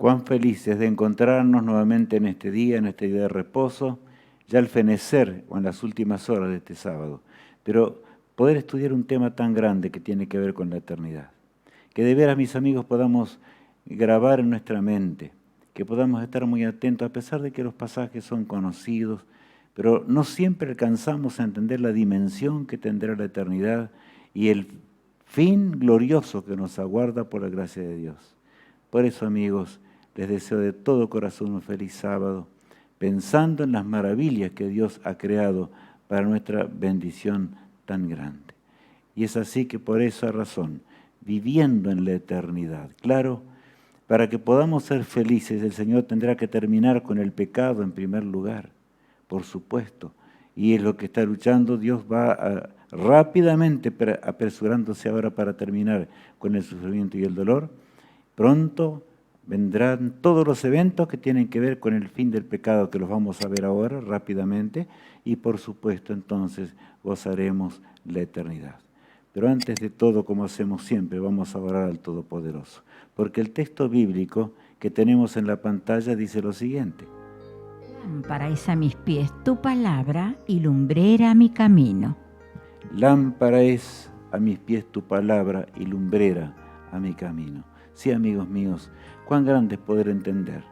cuán felices de encontrarnos nuevamente en este día de reposo, ya al fenecer o en las últimas horas de este sábado. Pero poder estudiar un tema tan grande que tiene que ver con la eternidad. Que de veras, mis amigos, podamos grabar en nuestra mente, que podamos estar muy atentos, a pesar de que los pasajes son conocidos, pero no siempre alcanzamos a entender la dimensión que tendrá la eternidad y el fin glorioso que nos aguarda por la gracia de Dios. Por eso, amigos, les deseo de todo corazón un feliz sábado, pensando en las maravillas que Dios ha creado para nuestra bendición tan grande. Y es así que por esa razón, viviendo en la eternidad, claro, para que podamos ser felices, el Señor tendrá que terminar con el pecado en primer lugar, por supuesto. Y es lo que está luchando, Dios va rápidamente apresurándose ahora para terminar con el sufrimiento y el dolor. Pronto vendrán todos los eventos que tienen que ver con el fin del pecado, que los vamos a ver ahora rápidamente, y por supuesto entonces gozaremos la eternidad. Pero antes de todo, como hacemos siempre, vamos a orar al Todopoderoso, porque el texto bíblico que tenemos en la pantalla dice lo siguiente: Lámpara es a mis pies tu palabra y lumbrera a mi camino. Lámpara es a mis pies tu palabra y lumbrera a mi camino. Sí, amigos míos, cuán grande es poder entender.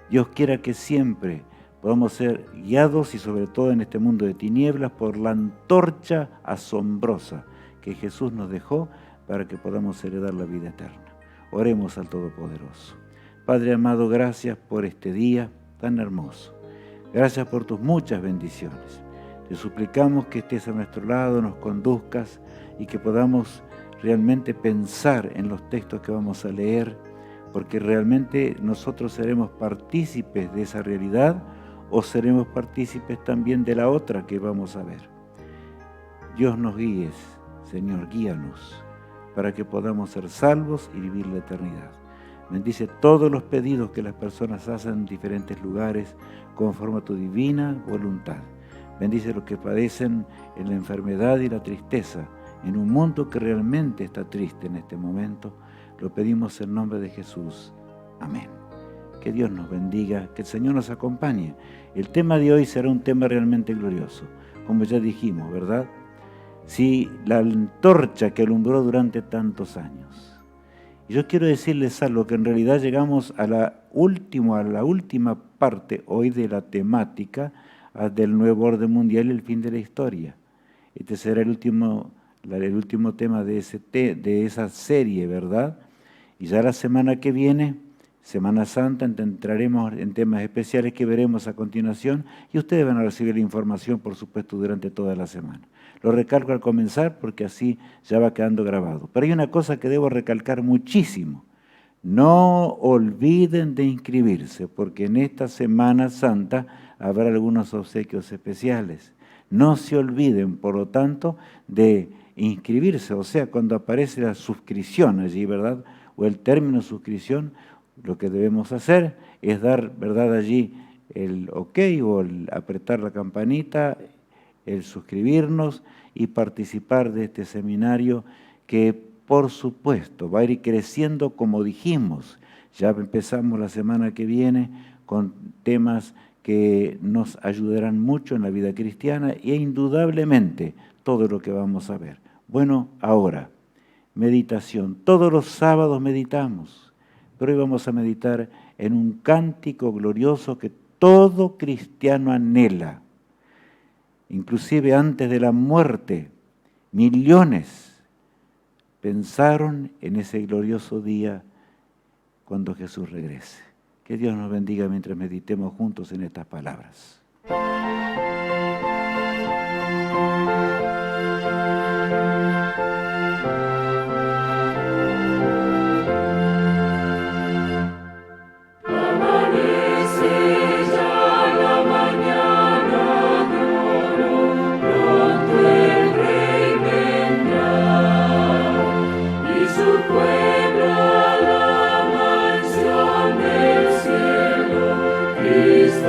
Dios quiera que siempre podamos ser guiados y sobre todo en este mundo de tinieblas por la antorcha asombrosa que Jesús nos dejó para que podamos heredar la vida eterna. Oremos al Todopoderoso. Padre amado, gracias por este día tan hermoso. Gracias por tus muchas bendiciones. Te suplicamos que estés a nuestro lado, nos conduzcas y que podamos realmente pensar en los textos que vamos a leer, porque realmente nosotros seremos partícipes de esa realidad o seremos partícipes también de la otra que vamos a ver. Dios nos guíes, Señor, guíanos para que podamos ser salvos y vivir la eternidad. Bendice todos los pedidos que las personas hacen en diferentes lugares conforme a tu divina voluntad. Bendice los que padecen en la enfermedad y la tristeza, en un mundo que realmente está triste en este momento. Lo pedimos en nombre de Jesús. Amén. Que Dios nos bendiga, que el Señor nos acompañe. El tema de hoy será un tema realmente glorioso, como ya dijimos, ¿verdad? Sí, la antorcha que alumbró durante tantos años. Y yo quiero decirles algo, que en realidad llegamos a la última parte hoy de la temática del nuevo orden mundial y el fin de la historia. Este será el último tema de esa serie, ¿verdad? Y ya la semana que viene, Semana Santa, entraremos en temas especiales que veremos a continuación y ustedes van a recibir la información, por supuesto, durante toda la semana. Lo recalco al comenzar porque así ya va quedando grabado. Pero hay una cosa que debo recalcar muchísimo. No olviden de inscribirse, porque en esta Semana Santa habrá algunos obsequios especiales. No se olviden, por lo tanto, de inscribirse, o sea, cuando aparece la suscripción allí, ¿verdad? O el término suscripción, lo que debemos hacer es dar, ¿verdad?, allí el OK o el apretar la campanita, el suscribirnos y participar de este seminario que, por supuesto, va a ir creciendo como dijimos. Ya empezamos la semana que viene con temas que nos ayudarán mucho en la vida cristiana e indudablemente todo lo que vamos a ver. Bueno, ahora, meditación. Todos los sábados meditamos, pero hoy vamos a meditar en un cántico glorioso que todo cristiano anhela. Inclusive antes de la muerte, millones pensaron en ese glorioso día cuando Jesús regrese. Que Dios nos bendiga mientras meditemos juntos en estas palabras. Cristo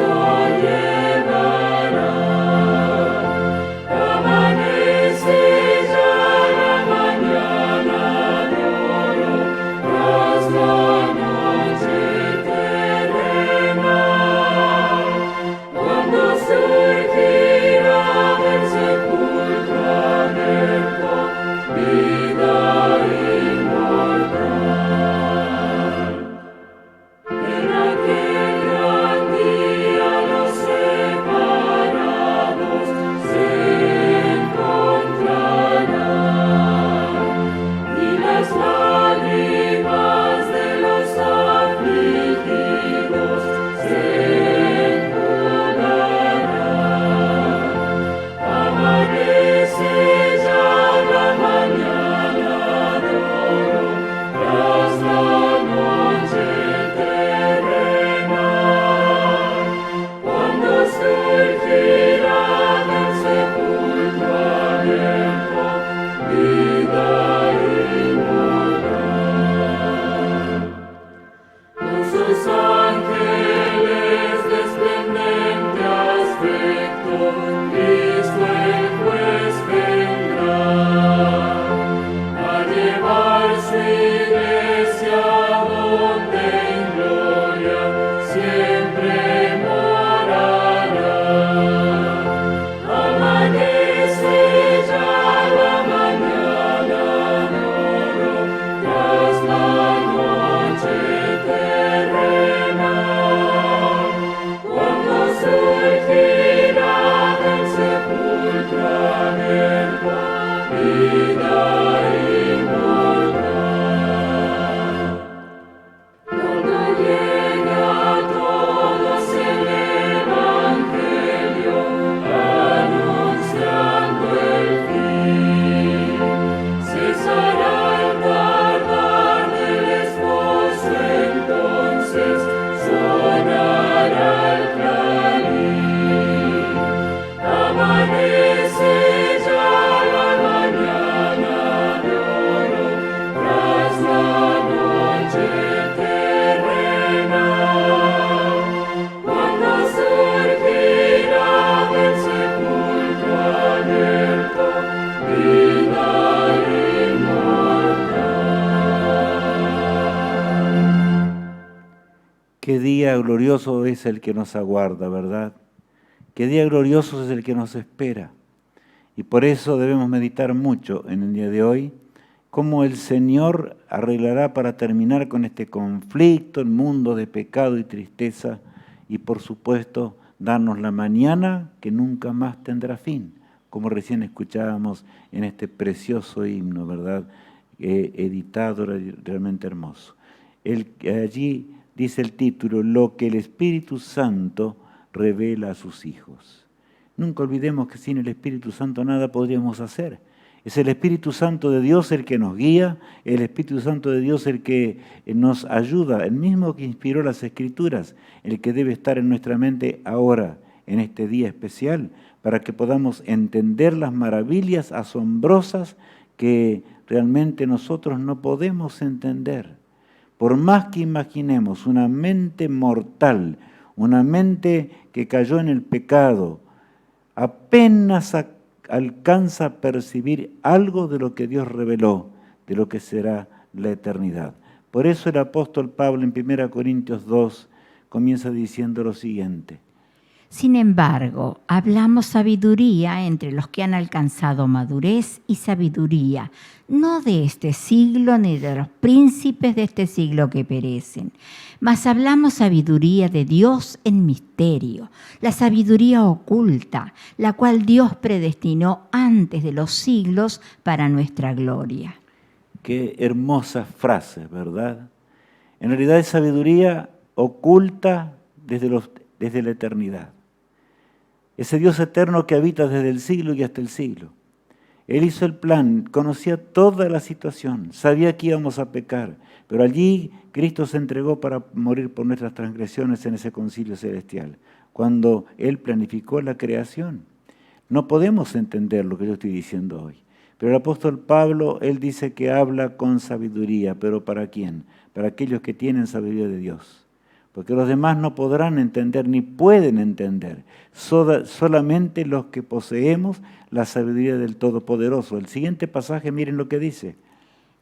Qué día glorioso es el que nos aguarda, ¿verdad? Qué día glorioso es el que nos espera. Y por eso debemos meditar mucho en el día de hoy cómo el Señor arreglará para terminar con este conflicto, el mundo de pecado y tristeza, y por supuesto darnos la mañana que nunca más tendrá fin, como recién escuchábamos en este precioso himno, ¿verdad? Editado, realmente hermoso. Allí dice el título, lo que el Espíritu Santo revela a sus hijos. Nunca olvidemos que sin el Espíritu Santo nada podríamos hacer. Es el Espíritu Santo de Dios el que nos guía, el Espíritu Santo de Dios el que nos ayuda, el mismo que inspiró las Escrituras, el que debe estar en nuestra mente ahora, en este día especial, para que podamos entender las maravillas asombrosas que realmente nosotros no podemos entender. Por más que imaginemos una mente mortal, una mente que cayó en el pecado, apenas alcanza a percibir algo de lo que Dios reveló, de lo que será la eternidad. Por eso el apóstol Pablo en 1 Corintios 2 comienza diciendo lo siguiente. Sin embargo, hablamos sabiduría entre los que han alcanzado madurez y sabiduría, no de este siglo ni de los príncipes de este siglo que perecen, mas hablamos sabiduría de Dios en misterio, la sabiduría oculta, la cual Dios predestinó antes de los siglos para nuestra gloria. Qué hermosas frases, ¿verdad? En realidad es sabiduría oculta desde la eternidad. Ese Dios eterno que habita desde el siglo y hasta el siglo. Él hizo el plan, conocía toda la situación, sabía que íbamos a pecar, pero allí Cristo se entregó para morir por nuestras transgresiones en ese concilio celestial, cuando Él planificó la creación. No podemos entender lo que yo estoy diciendo hoy, pero el apóstol Pablo, él dice que habla con sabiduría, pero ¿para quién? Para aquellos que tienen sabiduría de Dios. Porque los demás no podrán entender ni pueden entender, solamente los que poseemos la sabiduría del Todopoderoso. El siguiente pasaje, miren lo que dice.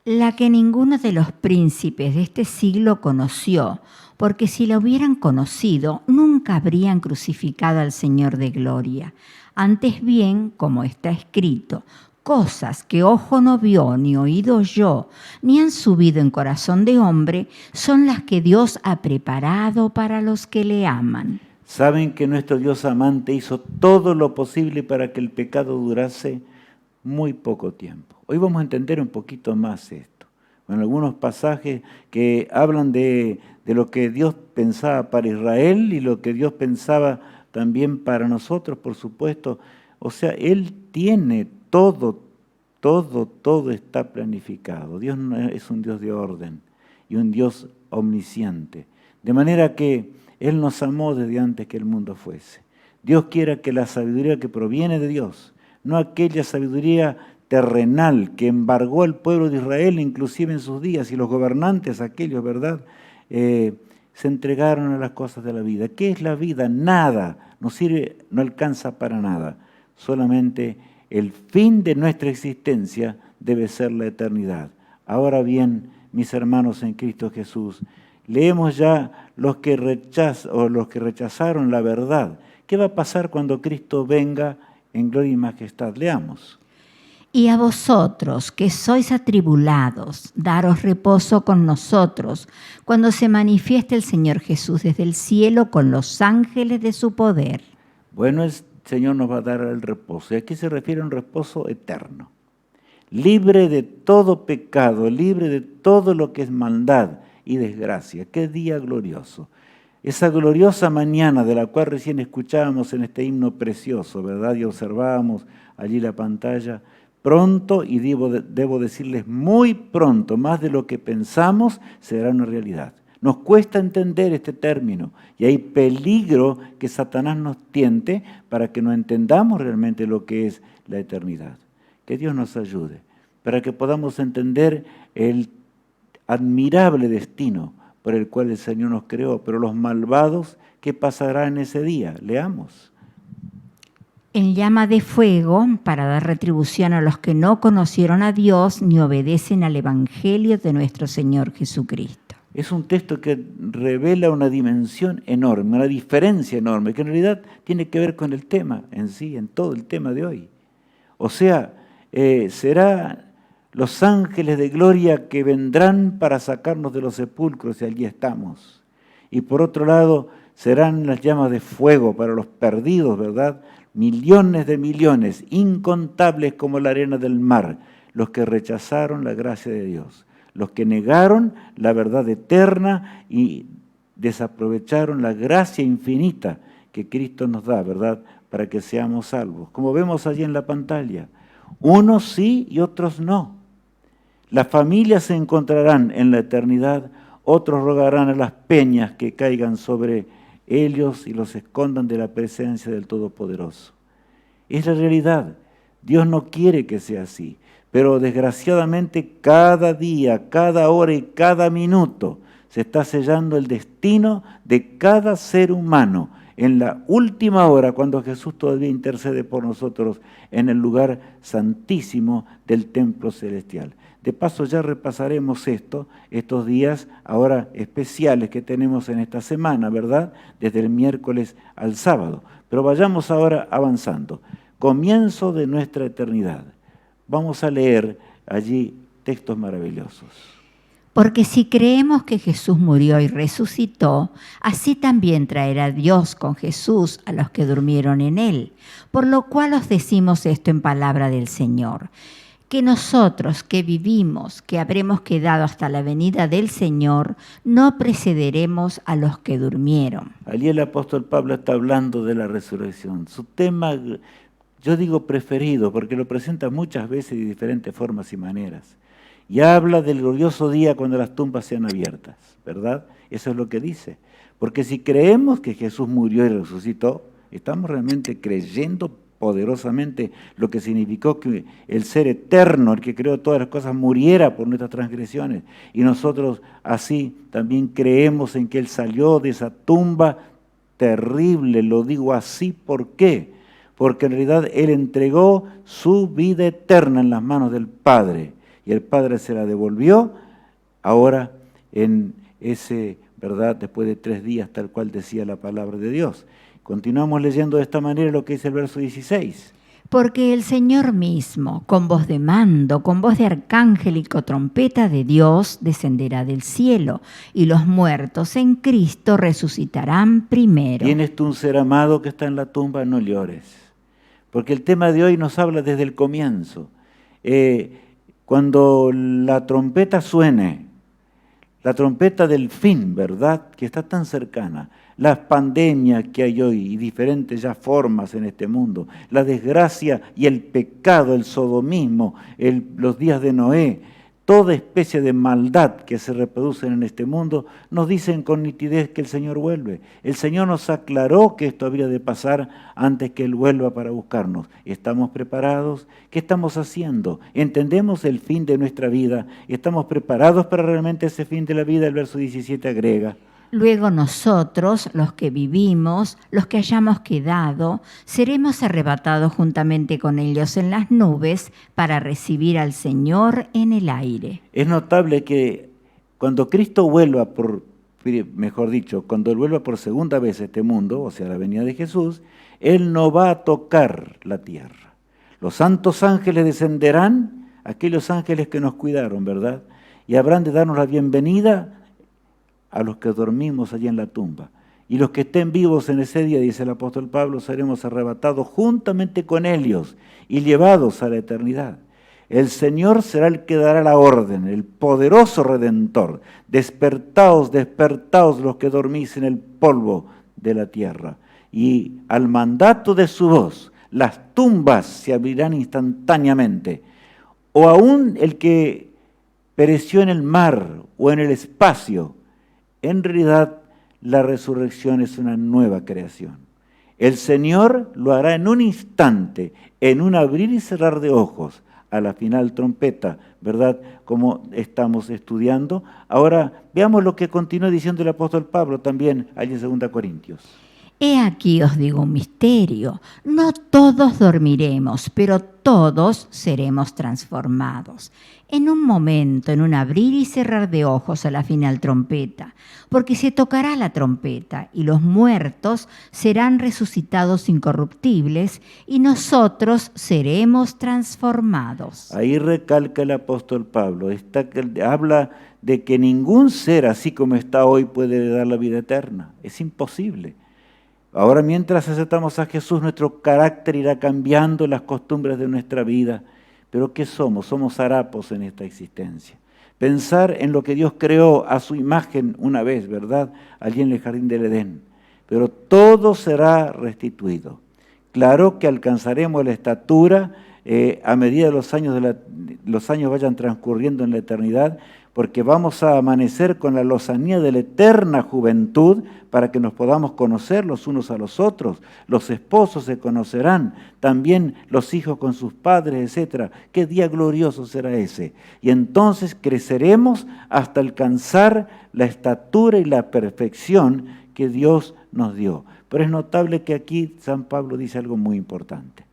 La que ninguno de los príncipes de este siglo conoció, porque si la hubieran conocido, nunca habrían crucificado al Señor de gloria. Antes bien, como está escrito, cosas que ojo no vio, ni oído oyó, ni han subido en corazón de hombre, son las que Dios ha preparado para los que le aman. Saben que nuestro Dios amante hizo todo lo posible para que el pecado durase muy poco tiempo. Hoy vamos a entender un poquito más esto. En algunos pasajes que hablan de lo que Dios pensaba para Israel y lo que Dios pensaba también para nosotros, por supuesto. O sea, Él tiene todo está planificado. Dios es un Dios de orden y un Dios omnisciente. De manera que Él nos amó desde antes que el mundo fuese. Dios quiere que la sabiduría que proviene de Dios, no aquella sabiduría terrenal que embargó al pueblo de Israel, inclusive en sus días, y los gobernantes, aquellos, ¿verdad?, se entregaron a las cosas de la vida. ¿Qué es la vida? Nada. No sirve, no alcanza para nada. Solamente el fin de nuestra existencia debe ser la eternidad. Ahora bien, mis hermanos en Cristo Jesús, leemos ya los que rechazaron la verdad. ¿Qué va a pasar cuando Cristo venga en gloria y majestad? Leamos. Y a vosotros, que sois atribulados, daros reposo con nosotros, cuando se manifieste el Señor Jesús desde el cielo con los ángeles de su poder. Bueno, el Señor nos va a dar el reposo. Y aquí se refiere a un reposo eterno. Libre de todo pecado, libre de todo lo que es maldad y desgracia. ¡Qué día glorioso! Esa gloriosa mañana de la cual recién escuchábamos en este himno precioso, ¿verdad? Y observábamos allí la pantalla. Pronto, y debo decirles muy pronto, más de lo que pensamos, será una realidad. Nos cuesta entender este término y hay peligro que Satanás nos tiente para que no entendamos realmente lo que es la eternidad. Que Dios nos ayude para que podamos entender el admirable destino por el cual el Señor nos creó, pero los malvados, ¿qué pasará en ese día? Leamos. En llama de fuego para dar retribución a los que no conocieron a Dios ni obedecen al Evangelio de nuestro Señor Jesucristo. Es un texto que revela una dimensión enorme, una diferencia enorme, que en realidad tiene que ver con el tema en sí, en todo el tema de hoy. O sea, será los ángeles de gloria que vendrán para sacarnos de los sepulcros y allí estamos. Y por otro lado, serán las llamas de fuego para los perdidos, ¿verdad? Millones de millones, incontables como la arena del mar, los que rechazaron la gracia de Dios, los que negaron la verdad eterna y desaprovecharon la gracia infinita que Cristo nos da, ¿verdad?, para que seamos salvos. Como vemos allí en la pantalla, unos sí y otros no. Las familias se encontrarán en la eternidad, otros rogarán a las peñas que caigan sobre ellos y los escondan de la presencia del Todopoderoso. Es la realidad. Dios no quiere que sea así, pero desgraciadamente cada día, cada hora y cada minuto se está sellando el destino de cada ser humano en la última hora, cuando Jesús todavía intercede por nosotros en el lugar santísimo del templo celestial. De paso ya repasaremos estos días ahora especiales que tenemos en esta semana, ¿verdad? Desde el miércoles al sábado. Pero vayamos ahora avanzando. Comienzo de nuestra eternidad. Vamos a leer allí textos maravillosos. Porque si creemos que Jesús murió y resucitó, así también traerá Dios con Jesús a los que durmieron en él. Por lo cual os decimos esto en palabra del Señor, que nosotros que vivimos, que habremos quedado hasta la venida del Señor, no precederemos a los que durmieron. Allí el apóstol Pablo está hablando de la resurrección. Su tema, yo digo preferido, porque lo presenta muchas veces de diferentes formas y maneras. Y habla del glorioso día cuando las tumbas sean abiertas, ¿verdad? Eso es lo que dice. Porque si creemos que Jesús murió y resucitó, estamos realmente creyendo poderosamente lo que significó que el ser eterno, el que creó todas las cosas, muriera por nuestras transgresiones. Y nosotros así también creemos en que Él salió de esa tumba terrible. Lo digo así, ¿por qué? Porque en realidad Él entregó su vida eterna en las manos del Padre. Y el Padre se la devolvió ahora en ese, ¿verdad?, después de 3 días, tal cual decía la palabra de Dios. Continuamos leyendo de esta manera lo que dice el verso 16. Porque el Señor mismo, con voz de mando, con voz de arcángel y con trompeta de Dios, descenderá del cielo, y los muertos en Cristo resucitarán primero. ¿Tienes tú un ser amado que está en la tumba? No llores. Porque el tema de hoy nos habla desde el comienzo. Cuando la trompeta suene, la trompeta del fin, ¿verdad?, que está tan cercana, las pandemias que hay hoy y diferentes ya formas en este mundo, la desgracia y el pecado, el sodomismo, los días de Noé, toda especie de maldad que se reproducen en este mundo, nos dicen con nitidez que el Señor vuelve. El Señor nos aclaró que esto habría de pasar antes que Él vuelva para buscarnos. ¿Estamos preparados? ¿Qué estamos haciendo? ¿Entendemos el fin de nuestra vida? ¿Estamos preparados para realmente ese fin de la vida? El verso 17 agrega. Luego nosotros, los que vivimos, los que hayamos quedado, seremos arrebatados juntamente con ellos en las nubes para recibir al Señor en el aire. Es notable que cuando Cristo vuelva cuando Él vuelva por segunda vez a este mundo, o sea, la venida de Jesús, Él no va a tocar la tierra. Los santos ángeles descenderán, aquellos ángeles que nos cuidaron, ¿verdad? Y habrán de darnos la bienvenida a los que dormimos allí en la tumba. Y los que estén vivos en ese día, dice el apóstol Pablo, seremos arrebatados juntamente con ellos y llevados a la eternidad. El Señor será el que dará la orden, el poderoso Redentor. Despertaos, despertaos los que dormís en el polvo de la tierra. Y al mandato de su voz, las tumbas se abrirán instantáneamente. O aún el que pereció en el mar o en el espacio, en realidad, la resurrección es una nueva creación. El Señor lo hará en un instante, en un abrir y cerrar de ojos, a la final trompeta, ¿verdad?, como estamos estudiando. Ahora, veamos lo que continúa diciendo el apóstol Pablo también allí en 2 Corintios. He aquí os digo un misterio, no todos dormiremos, pero todos seremos transformados. en un momento, en un abrir y cerrar de ojos a la final trompeta, porque se tocará la trompeta y los muertos serán resucitados incorruptibles y nosotros seremos transformados. Ahí recalca el apóstol Pablo, habla de que ningún ser así como está hoy puede dar la vida eterna, es imposible. Ahora mientras aceptamos a Jesús, nuestro carácter irá cambiando, las costumbres de nuestra vida. Pero ¿qué somos? Somos harapos en esta existencia. Pensar en lo que Dios creó a su imagen una vez, ¿verdad? Allí en el jardín del Edén. Pero todo será restituido. Claro que alcanzaremos la estatura a medida de los años vayan transcurriendo en la eternidad, porque vamos a amanecer con la lozanía de la eterna juventud para que nos podamos conocer los unos a los otros. Los esposos se conocerán, también los hijos con sus padres, etc. ¡Qué día glorioso será ese! Y entonces creceremos hasta alcanzar la estatura y la perfección que Dios nos dio. Pero es notable que aquí San Pablo dice algo muy importante,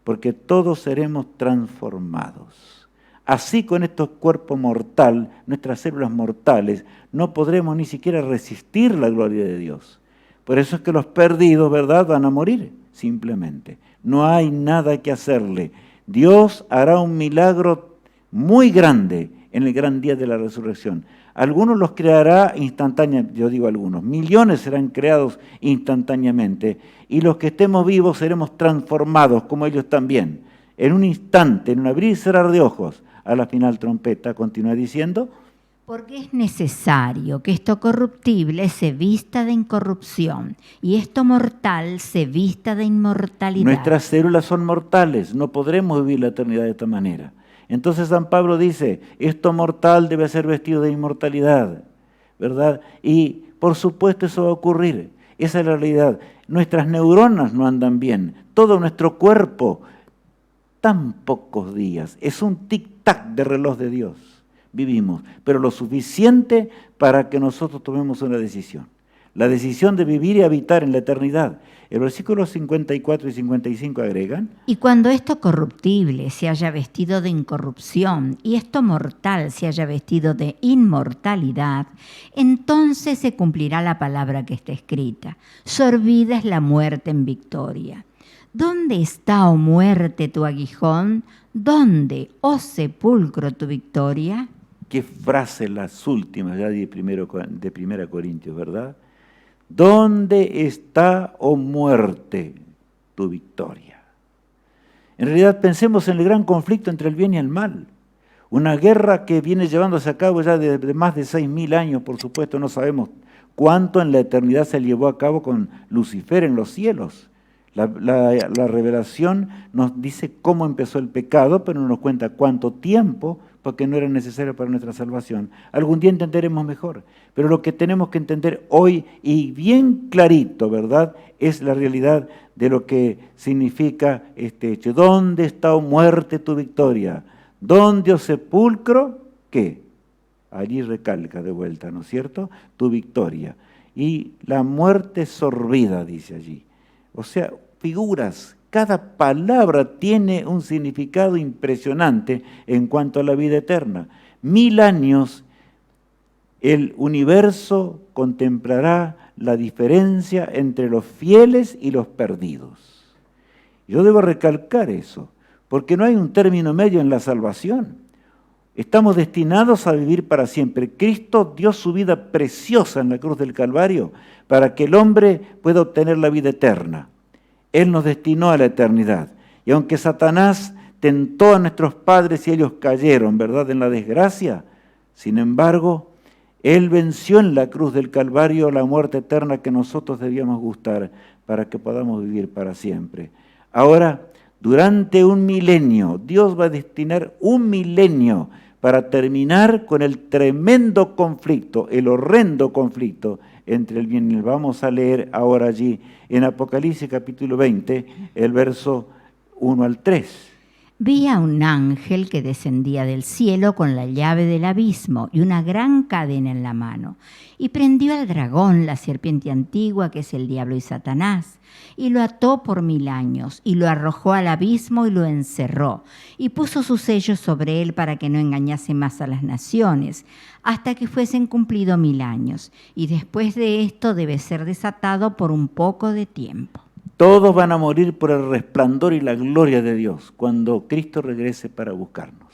porque todos seremos transformados. Así con este cuerpo mortal, nuestras células mortales, no podremos ni siquiera resistir la gloria de Dios. Por eso es que los perdidos, ¿verdad?, van a morir, simplemente. No hay nada que hacerle. Dios hará un milagro muy grande en el gran día de la resurrección. Algunos los creará instantáneamente, yo digo algunos, millones serán creados instantáneamente, y los que estemos vivos seremos transformados como ellos también. En un instante, en un abrir y cerrar de ojos, a la final trompeta, continúa diciendo. Porque es necesario que esto corruptible se vista de incorrupción y esto mortal se vista de inmortalidad. Nuestras células son mortales, no podremos vivir la eternidad de esta manera. Entonces San Pablo dice, esto mortal debe ser vestido de inmortalidad, ¿verdad? Y por supuesto eso va a ocurrir, esa es la realidad. Nuestras neuronas no andan bien, todo nuestro cuerpo, tan pocos días, es un tic-tac de reloj de Dios, vivimos, pero lo suficiente para que nosotros tomemos una decisión. La decisión de vivir y habitar en la eternidad. El versículo 54 y 55 agregan. Y cuando esto corruptible se haya vestido de incorrupción y esto mortal se haya vestido de inmortalidad, entonces se cumplirá la palabra que está escrita. Sorbida es la muerte en victoria. ¿Dónde está, oh muerte, tu aguijón? ¿Dónde, oh sepulcro, tu victoria? Qué frase las últimas ya de 1 Corintios, ¿verdad? ¿Dónde está, oh muerte, tu victoria? En realidad pensemos en el gran conflicto entre el bien y el mal. Una guerra que viene llevándose a cabo ya de más de 6.000 años, por supuesto, no sabemos cuánto en la eternidad se llevó a cabo con Lucifer en los cielos. La revelación nos dice cómo empezó el pecado, pero no nos cuenta cuánto tiempo, porque no era necesario para nuestra salvación. Algún día entenderemos mejor, pero lo que tenemos que entender hoy, y bien clarito, ¿verdad?, es la realidad de lo que significa este hecho. ¿Dónde está, oh muerte, tu victoria? ¿Dónde, oh sepulcro? ¿Qué? Allí recalca de vuelta, ¿no es cierto?, tu victoria. Y la muerte sorbida, dice allí. O sea, figuras, cada palabra tiene un significado impresionante en cuanto a la vida eterna. 1000 años el universo contemplará la diferencia entre los fieles y los perdidos. Yo debo recalcar eso, porque no hay un término medio en la salvación. Estamos destinados a vivir para siempre. Cristo dio su vida preciosa en la cruz del Calvario para que el hombre pueda obtener la vida eterna. Él nos destinó a la eternidad. Y aunque Satanás tentó a nuestros padres y ellos cayeron, ¿verdad?, en la desgracia, sin embargo, Él venció en la cruz del Calvario la muerte eterna que nosotros debíamos gustar para que podamos vivir para siempre. Ahora, durante 1 milenio, Dios va a destinar 1 milenio para terminar con el tremendo conflicto, el horrendo conflicto entre el bien y el mal. Vamos a leer ahora allí en Apocalipsis capítulo 20, el verso 1 al 3. Vi a un ángel que descendía del cielo con la llave del abismo y una gran cadena en la mano, y prendió al dragón, la serpiente antigua, que es el diablo y Satanás, y lo ató por 1000 años, y lo arrojó al abismo y lo encerró, y puso sus sellos sobre él para que no engañase más a las naciones, hasta que fuesen cumplidos 1000 años, y después de esto debe ser desatado por un poco de tiempo. Todos van a morir por el resplandor y la gloria de Dios cuando Cristo regrese para buscarnos.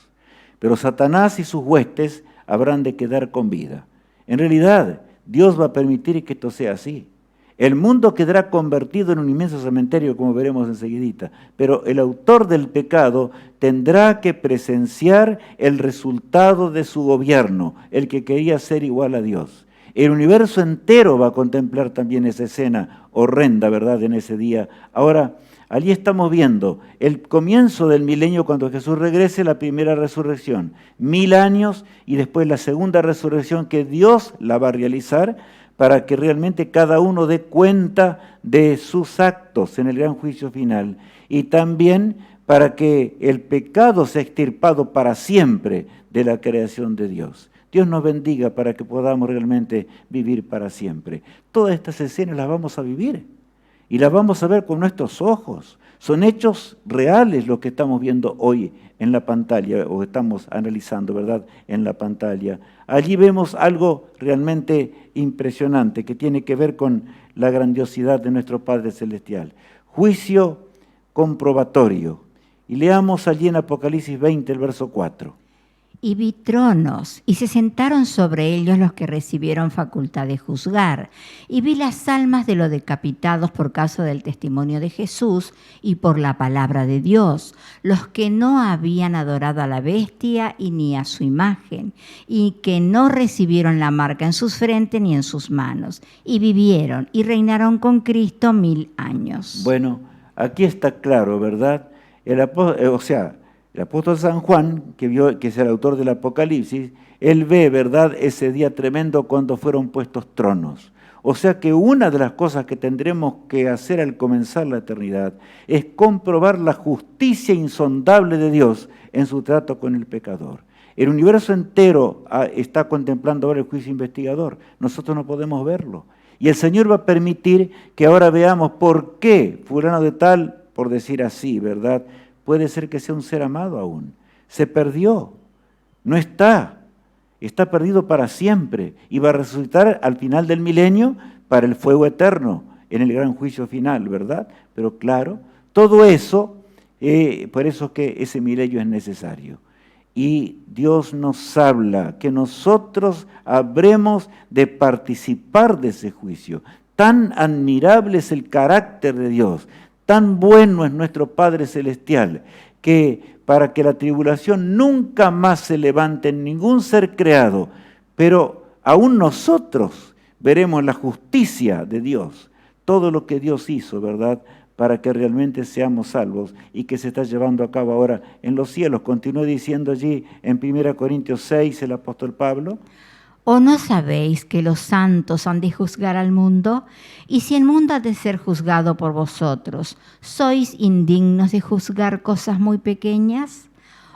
Pero Satanás y sus huestes habrán de quedar con vida. En realidad, Dios va a permitir que esto sea así. El mundo quedará convertido en un inmenso cementerio, como veremos enseguidita, pero el autor del pecado tendrá que presenciar el resultado de su gobierno, el que quería ser igual a Dios. El universo entero va a contemplar también esa escena horrenda, ¿verdad?, en ese día. Ahora, allí estamos viendo el comienzo del milenio cuando Jesús regrese, la primera resurrección. 1000 años y después la segunda resurrección que Dios la va a realizar para que realmente cada uno dé cuenta de sus actos en el gran juicio final. Y también para que el pecado sea extirpado para siempre de la creación de Dios. Dios nos bendiga para que podamos realmente vivir para siempre. Todas estas escenas las vamos a vivir y las vamos a ver con nuestros ojos. Son hechos reales los que estamos viendo hoy en la pantalla o estamos analizando, ¿verdad?, en la pantalla. Allí vemos algo realmente impresionante que tiene que ver con la grandiosidad de nuestro Padre Celestial. Juicio comprobatorio. Y leamos allí en Apocalipsis 20, el verso 4. Y vi tronos, y se sentaron sobre ellos los que recibieron facultad de juzgar. Y vi las almas de los decapitados por causa del testimonio de Jesús y por la palabra de Dios, los que no habían adorado a la bestia y ni a su imagen, y que no recibieron la marca en sus frentes ni en sus manos, y vivieron y reinaron con Cristo 1000 años. Bueno, aquí está claro, ¿verdad? El apóstol San Juan, que es el autor del Apocalipsis, él ve, ¿verdad?, ese día tremendo cuando fueron puestos tronos. O sea que una de las cosas que tendremos que hacer al comenzar la eternidad es comprobar la justicia insondable de Dios en su trato con el pecador. El universo entero está contemplando ahora el juicio investigador. Nosotros no podemos verlo. Y el Señor va a permitir que ahora veamos por qué fulano de tal, por decir así, ¿verdad?, puede ser que sea un ser amado aún. Se perdió, no está perdido para siempre y va a resucitar al final del milenio para el fuego eterno, en el gran juicio final, ¿verdad? Pero claro, todo eso, por eso es que ese milenio es necesario. Y Dios nos habla que nosotros habremos de participar de ese juicio. Tan admirable es el carácter de Dios, tan bueno es nuestro Padre Celestial, que para que la tribulación nunca más se levante en ningún ser creado, pero aún nosotros veremos la justicia de Dios, todo lo que Dios hizo, ¿verdad?, para que realmente seamos salvos y que se está llevando a cabo ahora en los cielos. Continúa diciendo allí en 1 Corintios 6 el apóstol Pablo. ¿O no sabéis que los santos han de juzgar al mundo? Y si el mundo ha de ser juzgado por vosotros, ¿sois indignos de juzgar cosas muy pequeñas?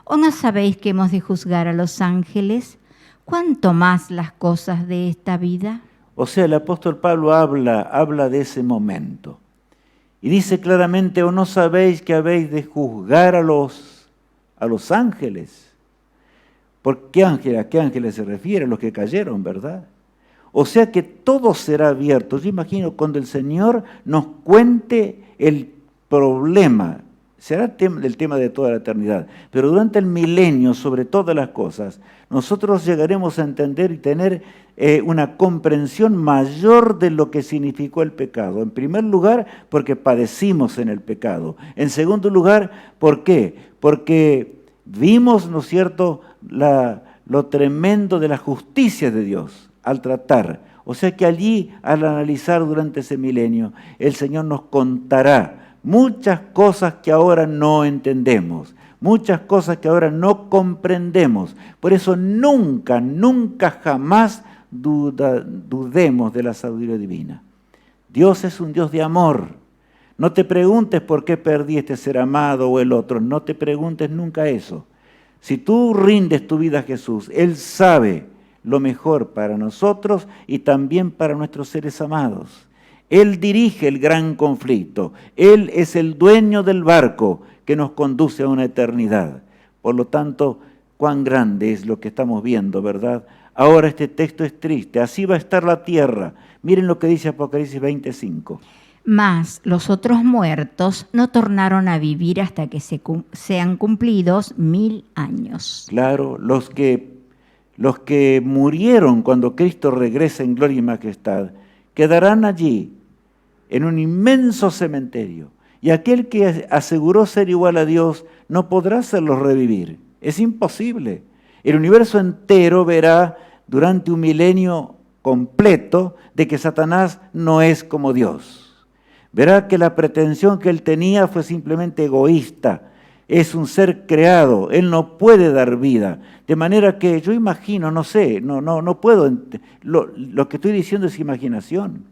¿O no sabéis que hemos de juzgar a los ángeles? ¿Cuánto más las cosas de esta vida? O sea, el apóstol Pablo habla de ese momento. Y dice claramente, ¿o no sabéis que habéis de juzgar a los ángeles? ¿Por qué ángeles? ¿A qué ángeles se refiere? A los que cayeron, ¿verdad? O sea que todo será abierto. Yo imagino cuando el Señor nos cuente el problema, será el tema de toda la eternidad, pero durante el milenio, sobre todas las cosas, nosotros llegaremos a entender y tener una comprensión mayor de lo que significó el pecado. En primer lugar, porque padecimos en el pecado. En segundo lugar, ¿por qué? Porque vimos, ¿no es cierto?, lo tremendo de la justicia de Dios al tratar. O sea que allí, al analizar durante ese milenio, el Señor nos contará muchas cosas que ahora no entendemos, muchas cosas que ahora no comprendemos. Por eso nunca, nunca, jamás dudemos de la sabiduría divina. Dios es un Dios de amor. No te preguntes por qué perdí este ser amado o el otro. No te preguntes nunca eso. Si tú rindes tu vida a Jesús, Él sabe lo mejor para nosotros y también para nuestros seres amados. Él dirige el gran conflicto. Él es el dueño del barco que nos conduce a una eternidad. Por lo tanto, cuán grande es lo que estamos viendo, ¿verdad? Ahora este texto es triste. Así va a estar la tierra. Miren lo que dice Apocalipsis 25. Mas los otros muertos no tornaron a vivir hasta que sean cumplidos 1000 años. Claro, los que murieron cuando Cristo regresa en gloria y majestad, quedarán allí en un inmenso cementerio. Y aquel que aseguró ser igual a Dios no podrá hacerlos revivir. Es imposible. El universo entero verá durante un milenio completo de que Satanás no es como Dios. Verá que la pretensión que él tenía fue simplemente egoísta. Es un ser creado, él no puede dar vida. De manera que yo imagino, no sé, no puedo. Lo que estoy diciendo es imaginación.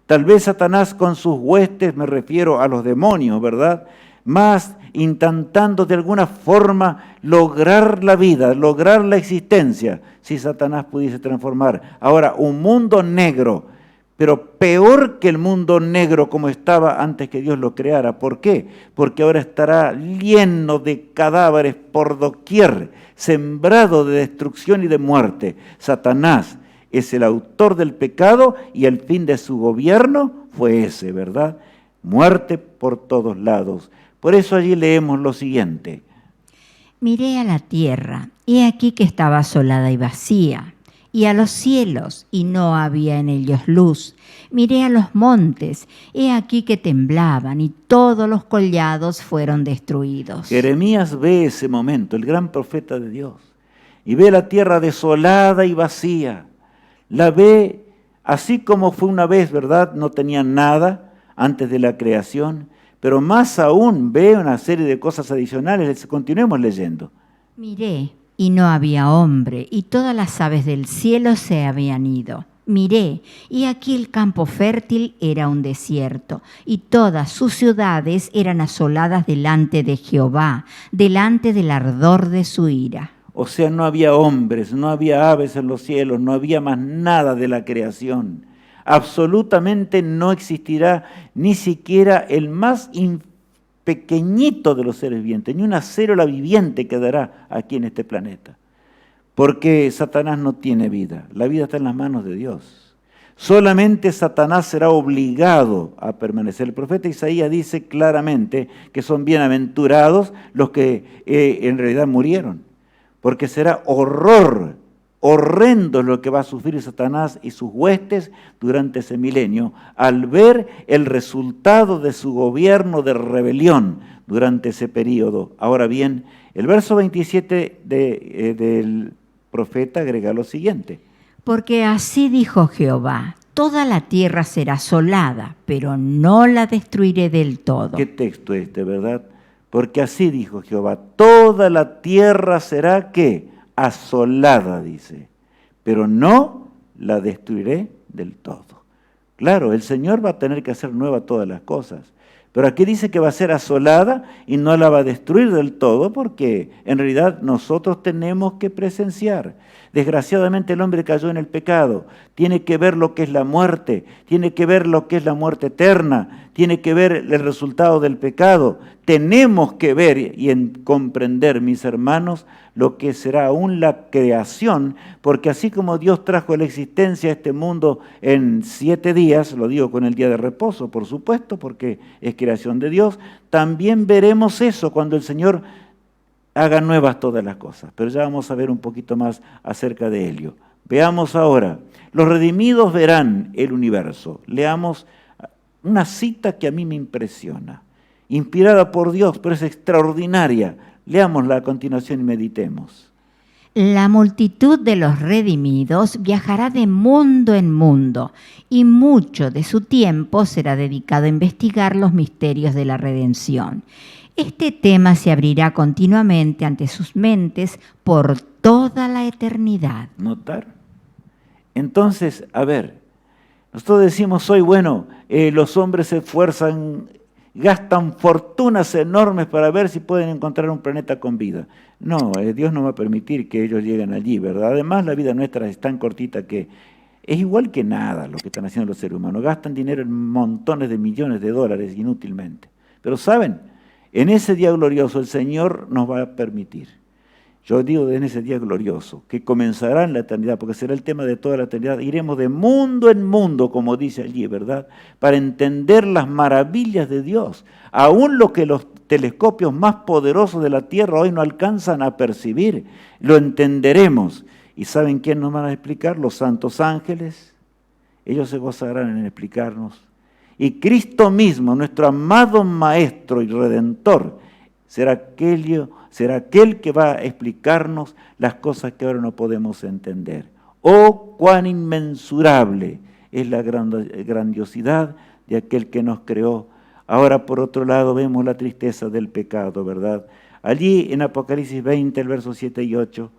Tal vez Satanás con sus huestes, me refiero a los demonios, ¿verdad? Más intentando de alguna forma lograr la vida, lograr la existencia, si Satanás pudiese transformar. Ahora, un mundo negro, pero peor que el mundo negro como estaba antes que Dios lo creara. ¿Por qué? Porque ahora estará lleno de cadáveres por doquier, sembrado de destrucción y de muerte. Satanás es el autor del pecado y el fin de su gobierno fue ese, ¿verdad? Muerte por todos lados. Por eso allí leemos lo siguiente. Miré a la tierra, he aquí que estaba asolada y vacía, y a los cielos, y no había en ellos luz. Miré a los montes, he aquí que temblaban, y todos los collados fueron destruidos. Jeremías ve ese momento, el gran profeta de Dios, y ve la tierra desolada y vacía. La ve así como fue una vez, ¿verdad? No tenía nada antes de la creación, pero más aún ve una serie de cosas adicionales. Continuemos leyendo. Miré, y no había hombre, y todas las aves del cielo se habían ido. Miré, y aquí el campo fértil era un desierto, y todas sus ciudades eran asoladas delante de Jehová, delante del ardor de su ira. O sea, no había hombres, no había aves en los cielos, no había más nada de la creación. Absolutamente no existirá ni siquiera el más pequeñito de los seres vivientes, ni una célula viviente quedará aquí en este planeta. Porque Satanás no tiene vida, la vida está en las manos de Dios. Solamente Satanás será obligado a permanecer. El profeta Isaías dice claramente que son bienaventurados los que en realidad murieron, porque será horrendo lo que va a sufrir Satanás y sus huestes durante ese milenio al ver el resultado de su gobierno de rebelión durante ese periodo. Ahora bien, el verso 27 del profeta agrega lo siguiente. Porque así dijo Jehová, toda la tierra será asolada, pero no la destruiré del todo. ¿Qué texto este, verdad? Porque así dijo Jehová, toda la tierra será, ¿qué? Asolada, dice, pero no la destruiré del todo. Claro, el Señor va a tener que hacer nueva todas las cosas, pero aquí dice que va a ser asolada y no la va a destruir del todo, porque en realidad nosotros tenemos que presenciar. Desgraciadamente el hombre cayó en el pecado, tiene que ver lo que es la muerte, tiene que ver lo que es la muerte eterna, tiene que ver el resultado del pecado. Tenemos que ver y comprender, mis hermanos, lo que será aún la creación, porque así como Dios trajo la existencia a este mundo en 7 días, lo digo con el día de reposo, por supuesto, porque es creación de Dios, también veremos eso cuando el Señor haga nuevas todas las cosas. Pero ya vamos a ver un poquito más acerca de ello. Veamos ahora, los redimidos verán el universo. Leamos una cita que a mí me impresiona, inspirada por Dios, pero es extraordinaria. Leámosla a continuación y meditemos. La multitud de los redimidos viajará de mundo en mundo, y mucho de su tiempo será dedicado a investigar los misterios de la redención. Este tema se abrirá continuamente ante sus mentes por toda la eternidad. ¿Notar? Entonces, a ver, nosotros decimos hoy, bueno, los hombres se esfuerzan gastan fortunas enormes para ver si pueden encontrar un planeta con vida. No, Dios no va a permitir que ellos lleguen allí, ¿verdad? Además, la vida nuestra es tan cortita que es igual que nada lo que están haciendo los seres humanos. Gastan dinero en montones de millones de dólares inútilmente. Pero ¿saben? En ese día glorioso el Señor nos va a permitir. Yo digo en ese día glorioso, que comenzará en la eternidad, porque será el tema de toda la eternidad. Iremos de mundo en mundo, como dice allí, ¿verdad? Para entender las maravillas de Dios. Aún lo que los telescopios más poderosos de la Tierra hoy no alcanzan a percibir, lo entenderemos. ¿Y saben quién nos van a explicar? Los santos ángeles. Ellos se gozarán en explicarnos. Y Cristo mismo, nuestro amado Maestro y Redentor, será aquel que va a explicarnos las cosas que ahora no podemos entender. ¡Oh, cuán inmensurable es la grandiosidad de aquel que nos creó! Ahora, por otro lado, vemos la tristeza del pecado, ¿verdad? Allí en Apocalipsis 20, el verso 7 y 8.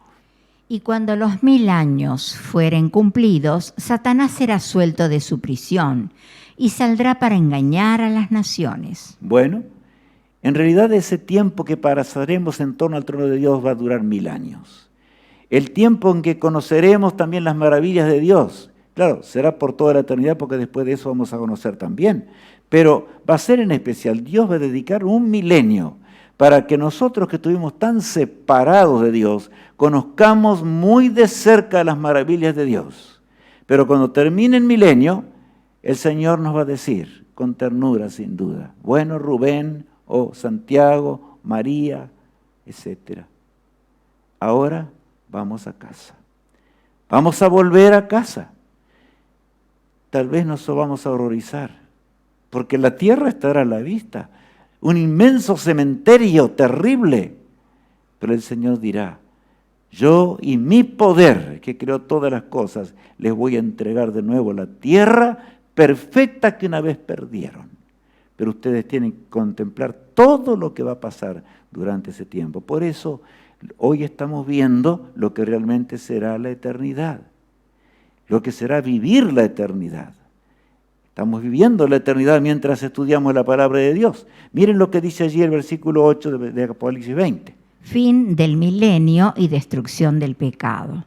Y cuando los 1000 años fueren cumplidos, Satanás será suelto de su prisión y saldrá para engañar a las naciones. Bueno, en realidad ese tiempo que pasaremos en torno al trono de Dios va a durar 1000 años. El tiempo en que conoceremos también las maravillas de Dios. Claro, será por toda la eternidad porque después de eso vamos a conocer también. Pero va a ser en especial, Dios va a dedicar 1 milenio para que nosotros que estuvimos tan separados de Dios, conozcamos muy de cerca las maravillas de Dios. Pero cuando termine el milenio, el Señor nos va a decir, con ternura sin duda, bueno Rubén, o Santiago, María, etc. Ahora vamos a casa. Vamos a volver a casa. Tal vez nos vamos a horrorizar, porque la tierra estará a la vista. Un inmenso cementerio terrible. Pero el Señor dirá, yo y mi poder, que creó todas las cosas, les voy a entregar de nuevo la tierra perfecta que una vez perdieron. Pero ustedes tienen que contemplar todo lo que va a pasar durante ese tiempo. Por eso, hoy estamos viendo lo que realmente será la eternidad, lo que será vivir la eternidad. Estamos viviendo la eternidad mientras estudiamos la palabra de Dios. Miren lo que dice allí el versículo 8 de Apocalipsis 20. Fin del milenio y destrucción del pecado,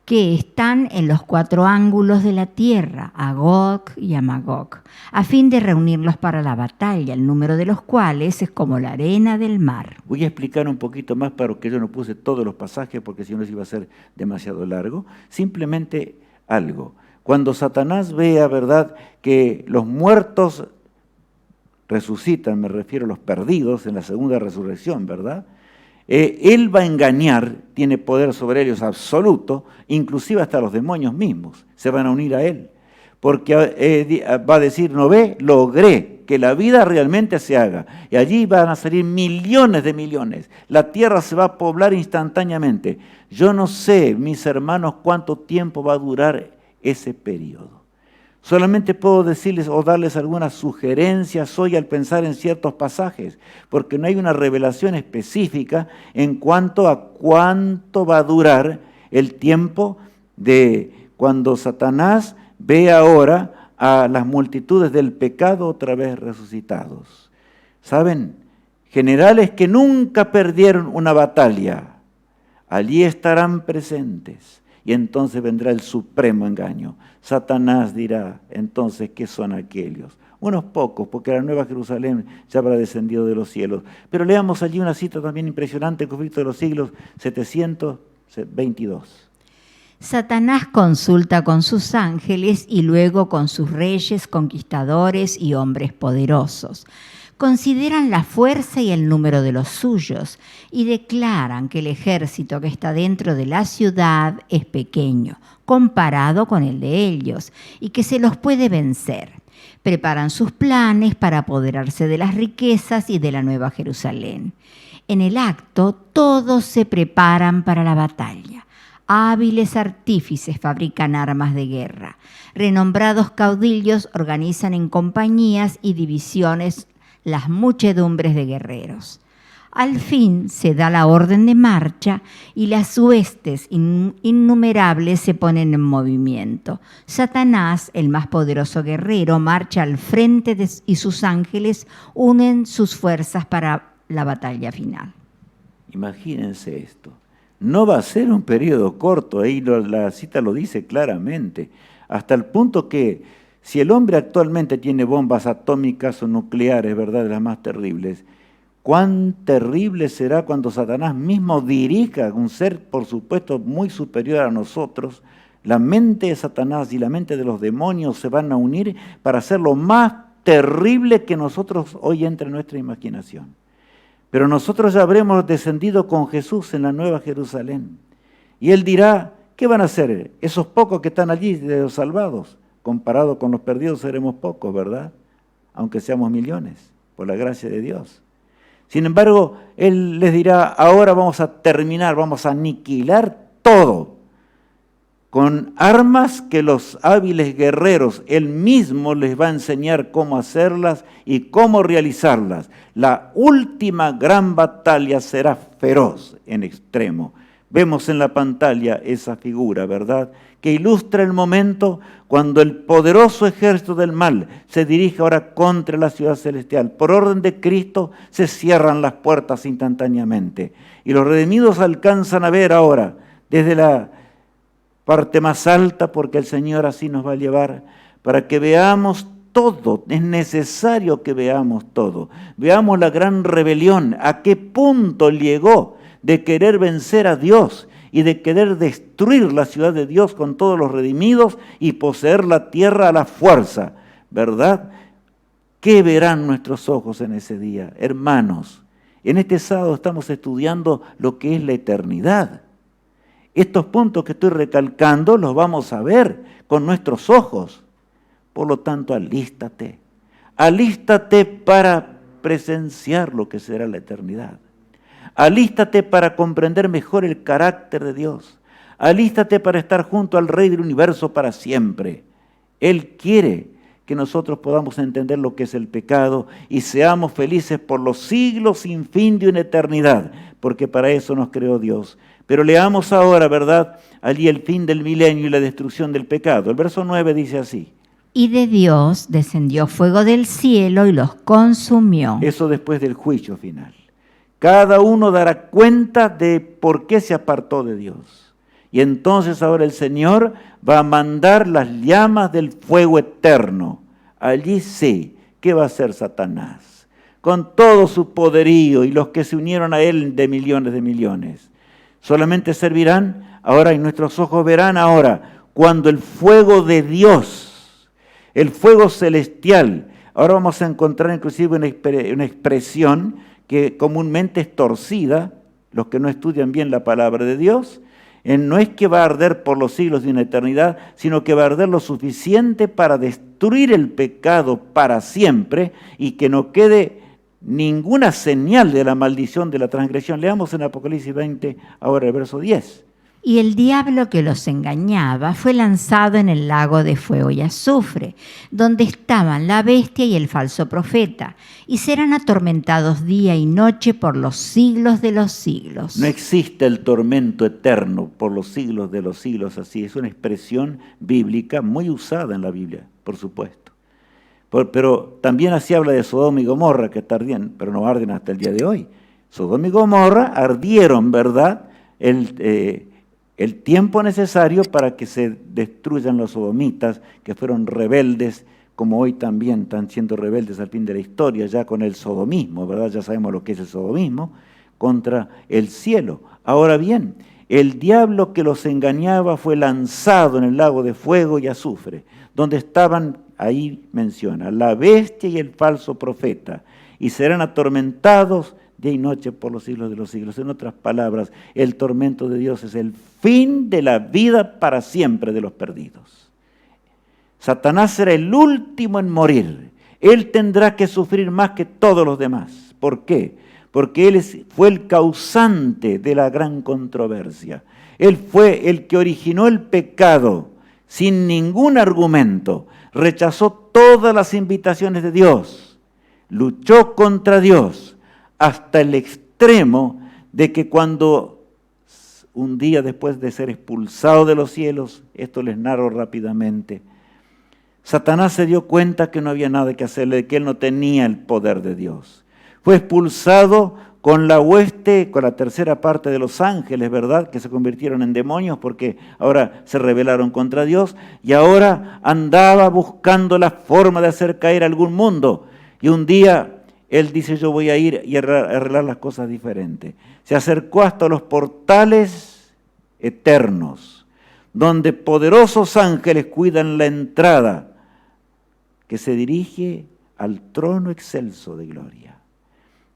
que están en los 4 ángulos de la tierra, Agog y Amagog, a fin de reunirlos para la batalla, el número de los cuales es como la arena del mar. Voy a explicar un poquito más para que yo no puse todos los pasajes porque si no iba a ser demasiado largo. Simplemente algo. Cuando Satanás vea, ¿verdad?, que los muertos resucitan, me refiero a los perdidos en la segunda resurrección, ¿verdad?, él va a engañar, tiene poder sobre ellos absoluto, inclusive hasta los demonios mismos se van a unir a él. Porque va a decir, no ve, logré que la vida realmente se haga. Y allí van a salir millones de millones. La tierra se va a poblar instantáneamente. Yo no sé, mis hermanos, cuánto tiempo va a durar ese periodo. Solamente puedo decirles o darles algunas sugerencias hoy al pensar en ciertos pasajes, porque no hay una revelación específica en cuanto a cuánto va a durar el tiempo de cuando Satanás ve ahora a las multitudes del pecado otra vez resucitados. ¿Saben? Generales que nunca perdieron una batalla, allí estarán presentes. Y entonces vendrá el supremo engaño. Satanás dirá, entonces, ¿qué son aquellos? Unos pocos, porque la Nueva Jerusalén ya habrá descendido de los cielos. Pero leamos allí una cita también impresionante, el conflicto de los siglos 722. Satanás consulta con sus ángeles y luego con sus reyes, conquistadores y hombres poderosos. Consideran la fuerza y el número de los suyos y declaran que el ejército que está dentro de la ciudad es pequeño, comparado con el de ellos, y que se los puede vencer. Preparan sus planes para apoderarse de las riquezas y de la Nueva Jerusalén. En el acto, todos se preparan para la batalla. Hábiles artífices fabrican armas de guerra. Renombrados caudillos organizan en compañías y divisiones las muchedumbres de guerreros. Al fin se da la orden de marcha y las huestes innumerables se ponen en movimiento. Satanás, el más poderoso guerrero, marcha al frente y sus ángeles unen sus fuerzas para la batalla final. Imagínense esto. No va a ser un periodo corto, ahí la cita lo dice claramente, hasta el punto que si el hombre actualmente tiene bombas atómicas o nucleares, ¿verdad?, de las más terribles, cuán terrible será cuando Satanás mismo dirija, un ser por supuesto muy superior a nosotros. La mente de Satanás y la mente de los demonios se van a unir para hacer lo más terrible que nosotros hoy entra en nuestra imaginación. Pero nosotros ya habremos descendido con Jesús en la Nueva Jerusalén. Y Él dirá, ¿qué van a hacer esos pocos que están allí de los salvados? Comparado con los perdidos seremos pocos, ¿verdad? Aunque seamos millones, por la gracia de Dios. Sin embargo, Él les dirá, ahora vamos a terminar, vamos a aniquilar todo, con armas que los hábiles guerreros, Él mismo les va a enseñar cómo hacerlas y cómo realizarlas. La última gran batalla será feroz en extremo. Vemos en la pantalla esa figura, ¿verdad?, que ilustra el momento cuando el poderoso ejército del mal se dirige ahora contra la ciudad celestial. Por orden de Cristo se cierran las puertas instantáneamente y los redimidos alcanzan a ver ahora desde la parte más alta, porque el Señor así nos va a llevar, para que veamos todo. Es necesario que veamos todo. Veamos la gran rebelión, a qué punto llegó de querer vencer a Dios y de querer destruir la ciudad de Dios con todos los redimidos y poseer la tierra a la fuerza, ¿verdad? ¿Qué verán nuestros ojos en ese día? Hermanos, en este sábado estamos estudiando lo que es la eternidad. Estos puntos que estoy recalcando los vamos a ver con nuestros ojos. Por lo tanto, alístate. Alístate para presenciar lo que será la eternidad. Alístate para comprender mejor el carácter de Dios. Alístate para estar junto al Rey del universo para siempre. Él quiere que nosotros podamos entender lo que es el pecado y seamos felices por los siglos sin fin de una eternidad, porque para eso nos creó Dios. Pero leamos ahora, ¿verdad?, allí el fin del milenio y la destrucción del pecado. El verso 9 dice así. Y de Dios descendió fuego del cielo y los consumió. Eso después del juicio final. Cada uno dará cuenta de por qué se apartó de Dios. Y entonces ahora el Señor va a mandar las llamas del fuego eterno. Allí sí, ¿qué va a hacer Satanás? Con todo su poderío y los que se unieron a él de millones. Solamente servirán ahora y nuestros ojos verán ahora cuando el fuego de Dios, el fuego celestial, ahora vamos a encontrar inclusive una expresión que comúnmente es torcida, los que no estudian bien la palabra de Dios, no es que va a arder por los siglos de una eternidad, sino que va a arder lo suficiente para destruir el pecado para siempre y que no quede ninguna señal de la maldición de la transgresión. Leamos en Apocalipsis 20, ahora el verso 10. Y el diablo que los engañaba fue lanzado en el lago de fuego y azufre, donde estaban la bestia y el falso profeta, y serán atormentados día y noche por los siglos de los siglos. No existe el tormento eterno por los siglos de los siglos, así es una expresión bíblica muy usada en la Biblia, por supuesto. Pero también así habla de Sodoma y Gomorra, que tardían, pero no arden hasta el día de hoy. Sodoma y Gomorra ardieron, ¿verdad?, el tiempo necesario para que se destruyan los sodomitas, que fueron rebeldes, como hoy también están siendo rebeldes al fin de la historia, ya con el sodomismo, ¿verdad? Ya sabemos lo que es el sodomismo, contra el cielo. Ahora bien, el diablo que los engañaba fue lanzado en el lago de fuego y azufre, donde estaban, ahí menciona, la bestia y el falso profeta, y serán atormentados día y noche por los siglos de los siglos. En otras palabras, el tormento de Dios es el fin de la vida para siempre de los perdidos. Satanás será el último en morir. Él tendrá que sufrir más que todos los demás. ¿Por qué? Porque él fue el causante de la gran controversia. Él fue el que originó el pecado sin ningún argumento. Rechazó todas las invitaciones de Dios. Luchó contra Dios hasta el extremo extremo de que cuando un día después de ser expulsado de los cielos, esto les narro rápidamente, Satanás se dio cuenta que no había nada que hacerle, que él no tenía el poder de Dios. Fue expulsado con la hueste, con la tercera parte de los ángeles, ¿verdad? Que se convirtieron en demonios porque ahora se rebelaron contra Dios y ahora andaba buscando la forma de hacer caer algún mundo. Y un día él dice, yo voy a ir y arreglar las cosas diferentes. Se acercó hasta los portales eternos, donde poderosos ángeles cuidan la entrada que se dirige al trono excelso de gloria.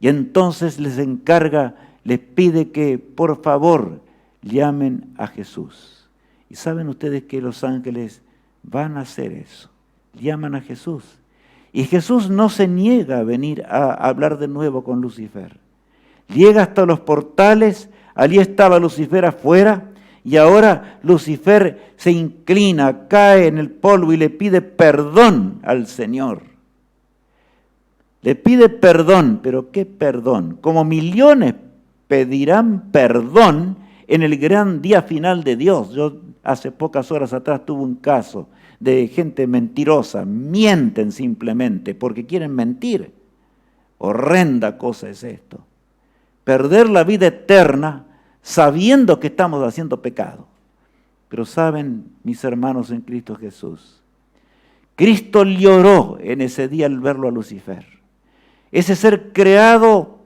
Y entonces les encarga, les pide que por favor llamen a Jesús. Y saben ustedes que los ángeles van a hacer eso, llaman a Jesús. Y Jesús no se niega a venir a hablar de nuevo con Lucifer. Llega hasta los portales, allí estaba Lucifer afuera, y ahora Lucifer se inclina, cae en el polvo y le pide perdón al Señor. Le pide perdón, pero ¿qué perdón? Como millones pedirán perdón en el gran día final de Dios. Yo hace pocas horas atrás tuve un caso de gente mentirosa, mienten simplemente porque quieren mentir. Horrenda cosa es esto. Perder la vida eterna sabiendo que estamos haciendo pecado. Pero saben, mis hermanos en Cristo Jesús, Cristo lloró en ese día al verlo a Lucifer. Ese ser creado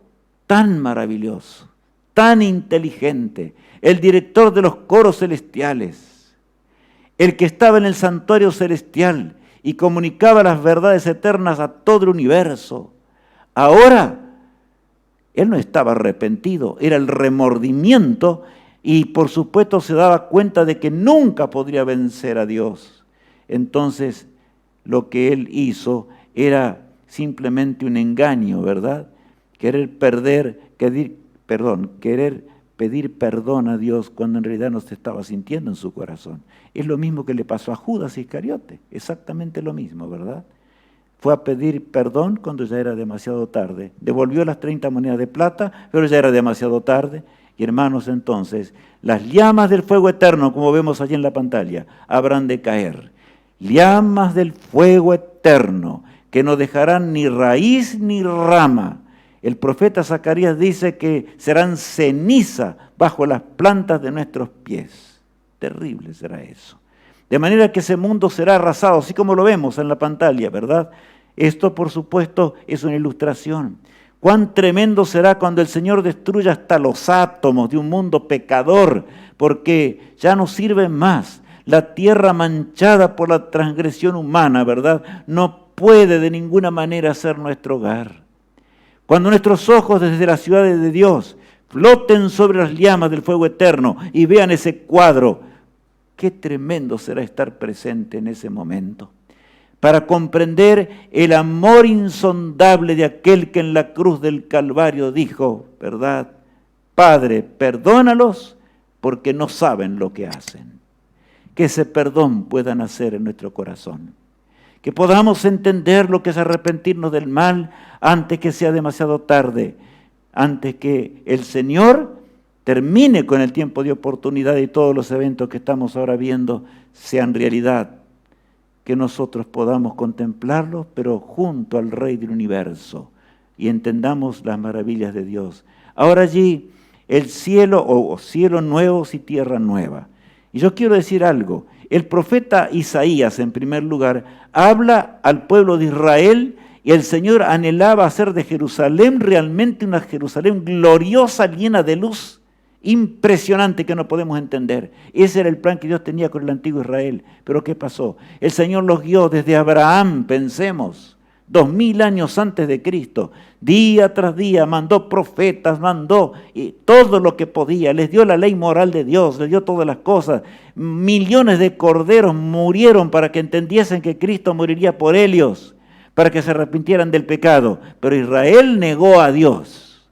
tan maravilloso, tan inteligente, el director de los coros celestiales, el que estaba en el santuario celestial y comunicaba las verdades eternas a todo el universo. Ahora, él no estaba arrepentido, era el remordimiento y por supuesto se daba cuenta de que nunca podría vencer a Dios. Entonces, lo que él hizo era simplemente un engaño, ¿verdad? Querer pedir perdón a Dios cuando en realidad no se estaba sintiendo en su corazón. Es lo mismo que le pasó a Judas Iscariote, exactamente lo mismo, ¿verdad? Fue a pedir perdón cuando ya era demasiado tarde. Devolvió las 30 monedas de plata, pero ya era demasiado tarde. Y hermanos, entonces, las llamas del fuego eterno, como vemos allí en la pantalla, habrán de caer. Llamas del fuego eterno, que no dejarán ni raíz ni rama. El profeta Zacarías dice que serán ceniza bajo las plantas de nuestros pies. Terrible será eso. De manera que ese mundo será arrasado, así como lo vemos en la pantalla, ¿verdad? Esto, por supuesto, es una ilustración. Cuán tremendo será cuando el Señor destruya hasta los átomos de un mundo pecador, porque ya no sirve más. La tierra manchada por la transgresión humana, ¿verdad? No puede de ninguna manera ser nuestro hogar. Cuando nuestros ojos desde las ciudades de Dios floten sobre las llamas del fuego eterno y vean ese cuadro, qué tremendo será estar presente en ese momento, para comprender el amor insondable de aquel que en la cruz del Calvario dijo, ¿verdad? Padre, perdónalos porque no saben lo que hacen. Que ese perdón pueda nacer en nuestro corazón. Que podamos entender lo que es arrepentirnos del mal antes que sea demasiado tarde, antes que el Señor termine con el tiempo de oportunidad y todos los eventos que estamos ahora viendo sean realidad. Que nosotros podamos contemplarlos, pero junto al Rey del Universo, y entendamos las maravillas de Dios. Ahora allí, el cielo, o cielo nuevos y tierra nueva. Y yo quiero decir algo. El profeta Isaías, en primer lugar, habla al pueblo de Israel y el Señor anhelaba hacer de Jerusalén realmente una Jerusalén gloriosa, llena de luz, impresionante que no podemos entender. Ese era el plan que Dios tenía con el antiguo Israel. Pero ¿qué pasó? El Señor los guió desde Abraham, pensemos, 2000 años antes de Cristo. Día tras día mandó profetas, mandó todo lo que podía. Les dio la ley moral de Dios, les dio todas las cosas. Millones de corderos murieron para que entendiesen que Cristo moriría por ellos, para que se arrepintieran del pecado. Pero Israel negó a Dios.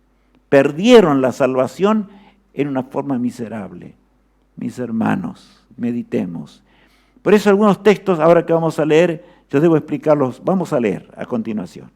Perdieron la salvación en una forma miserable. Mis hermanos, meditemos. Por eso algunos textos, ahora que vamos a leer, yo debo explicarlos. Vamos a leer a continuación.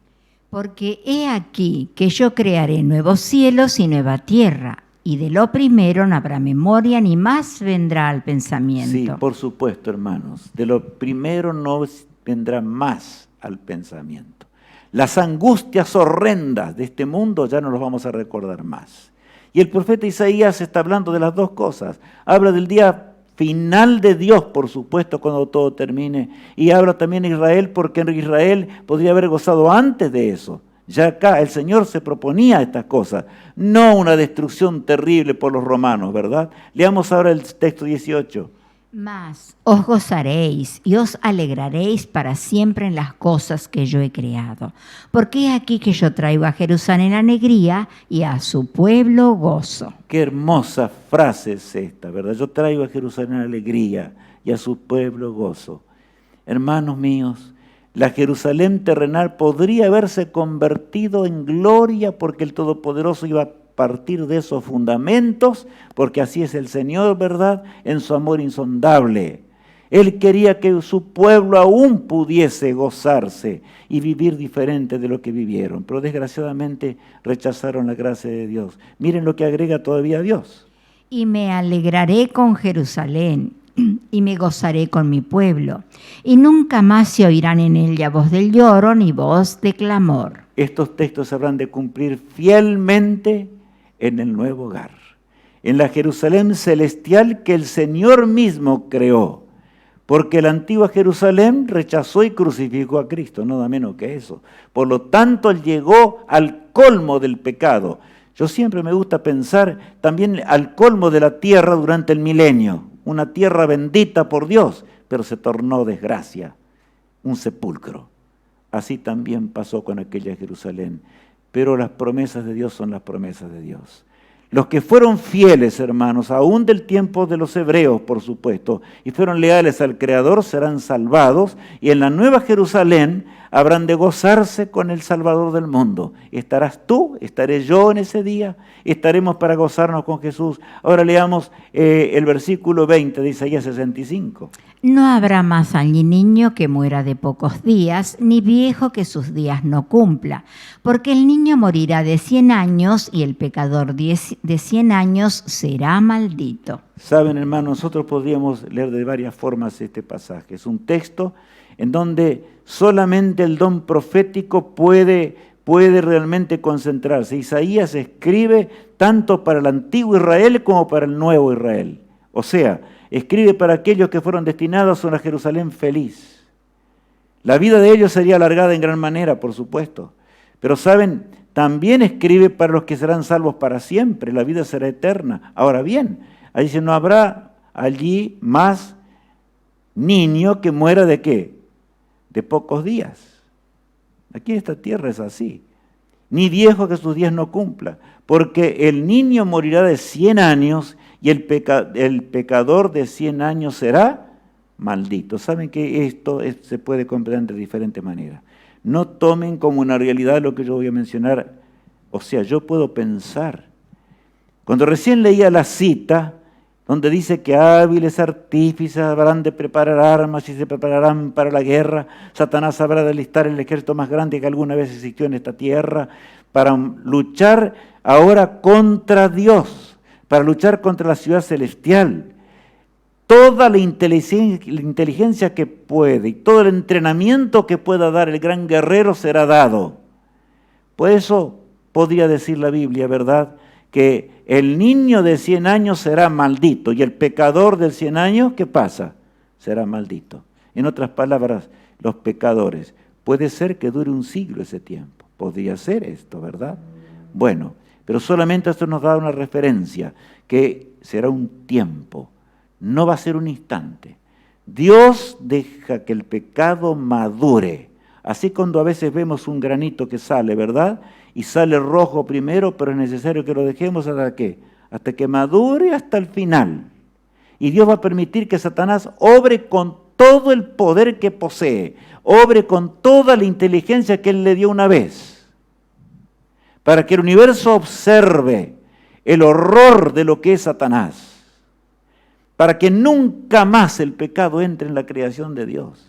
Porque he aquí que yo crearé nuevos cielos y nueva tierra, y de lo primero no habrá memoria ni más vendrá al pensamiento. Sí, por supuesto, hermanos. De lo primero no vendrá más al pensamiento. Las angustias horrendas de este mundo ya no los vamos a recordar más. Y el profeta Isaías está hablando de las dos cosas. Habla del día final de Dios, por supuesto, cuando todo termine. Y habla también de Israel, porque en Israel podría haber gozado antes de eso. Ya acá el Señor se proponía estas cosas, no una destrucción terrible por los romanos, ¿verdad? Leamos ahora el texto 18. Mas os gozaréis y os alegraréis para siempre en las cosas que yo he creado. Porque he aquí que yo traigo a Jerusalén alegría y a su pueblo gozo. Qué hermosa frase es esta, ¿verdad? Yo traigo a Jerusalén alegría y a su pueblo gozo. Hermanos míos, la Jerusalén terrenal podría haberse convertido en gloria porque el Todopoderoso iba a partir de esos fundamentos, porque así es el Señor, ¿verdad?, en su amor insondable. Él quería que su pueblo aún pudiese gozarse y vivir diferente de lo que vivieron, pero desgraciadamente rechazaron la gracia de Dios. Miren lo que agrega todavía Dios. Y me alegraré con Jerusalén y me gozaré con mi pueblo, y nunca más se oirán en ella voz del lloro ni voz de clamor. Estos textos habrán de cumplir fielmente en el nuevo hogar, en la Jerusalén celestial que el Señor mismo creó, porque la antigua Jerusalén rechazó y crucificó a Cristo, nada menos que eso. Por lo tanto, Él llegó al colmo del pecado. Yo siempre me gusta pensar también al colmo de la tierra durante el milenio, una tierra bendita por Dios, pero se tornó desgracia, un sepulcro. Así también pasó con aquella Jerusalén. Pero las promesas de Dios son las promesas de Dios. Los que fueron fieles, hermanos, aún del tiempo de los hebreos, por supuesto, y fueron leales al Creador, serán salvados, y en la nueva Jerusalén habrán de gozarse con el Salvador del mundo. ¿Estarás tú? ¿Estaré yo en ese día? Estaremos para gozarnos con Jesús. Ahora leamos el versículo 20 de Isaías 65. No habrá más allí niño que muera de pocos días, ni viejo que sus días no cumpla, porque el niño morirá de 100 años y el pecador de 100 años será maldito. Saben, hermanos, nosotros podríamos leer de varias formas este pasaje. Es un texto en donde solamente el don profético puede realmente concentrarse. Isaías escribe tanto para el antiguo Israel como para el nuevo Israel. O sea, escribe para aquellos que fueron destinados a una Jerusalén feliz. La vida de ellos sería alargada en gran manera, por supuesto. Pero saben, también escribe para los que serán salvos para siempre. La vida será eterna. Ahora bien, ahí dice, no habrá allí más niño que muera ¿de qué? De pocos días. Aquí en esta tierra es así. Ni viejo que sus días no cumpla. Porque el niño morirá de 100 años y el pecador de 100 años será maldito. Saben que esto se puede comprender de diferentes maneras. No tomen como una realidad lo que yo voy a mencionar. O sea, yo puedo pensar. Cuando recién leía la cita, donde dice que hábiles artífices habrán de preparar armas y se prepararán para la guerra, Satanás habrá de alistar el ejército más grande que alguna vez existió en esta tierra para luchar ahora contra Dios, para luchar contra la ciudad celestial. Toda la inteligencia que puede y todo el entrenamiento que pueda dar el gran guerrero será dado. Por eso podría decir la Biblia, ¿verdad?, que el niño de 100 años será maldito y el pecador de 100 años, ¿qué pasa? Será maldito. En otras palabras, los pecadores. Puede ser que dure un siglo ese tiempo. Podría ser esto, ¿verdad? Bueno, pero solamente esto nos da una referencia, que será un tiempo. No va a ser un instante. Dios deja que el pecado madure. Así cuando a veces vemos un granito que sale, ¿verdad?, y sale rojo primero, pero es necesario que lo dejemos ¿hasta qué? Hasta que madure hasta el final. Y Dios va a permitir que Satanás obre con todo el poder que posee, obre con toda la inteligencia que Él le dio una vez, para que el universo observe el horror de lo que es Satanás, para que nunca más el pecado entre en la creación de Dios.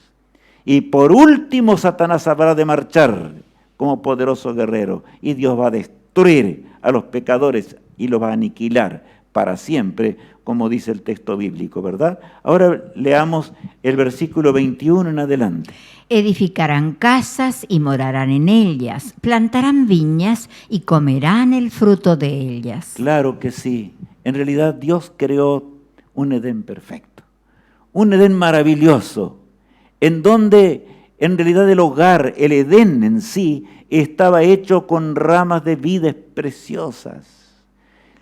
Y por último, Satanás habrá de marchar como poderoso guerrero. Y Dios va a destruir a los pecadores y los va a aniquilar para siempre, como dice el texto bíblico, ¿verdad? Ahora leamos el versículo 21 en adelante. Edificarán casas y morarán en ellas, plantarán viñas y comerán el fruto de ellas. Claro que sí. En realidad Dios creó un Edén perfecto, un Edén maravilloso, en donde en realidad el hogar, el Edén en sí, estaba hecho con ramas de vides preciosas.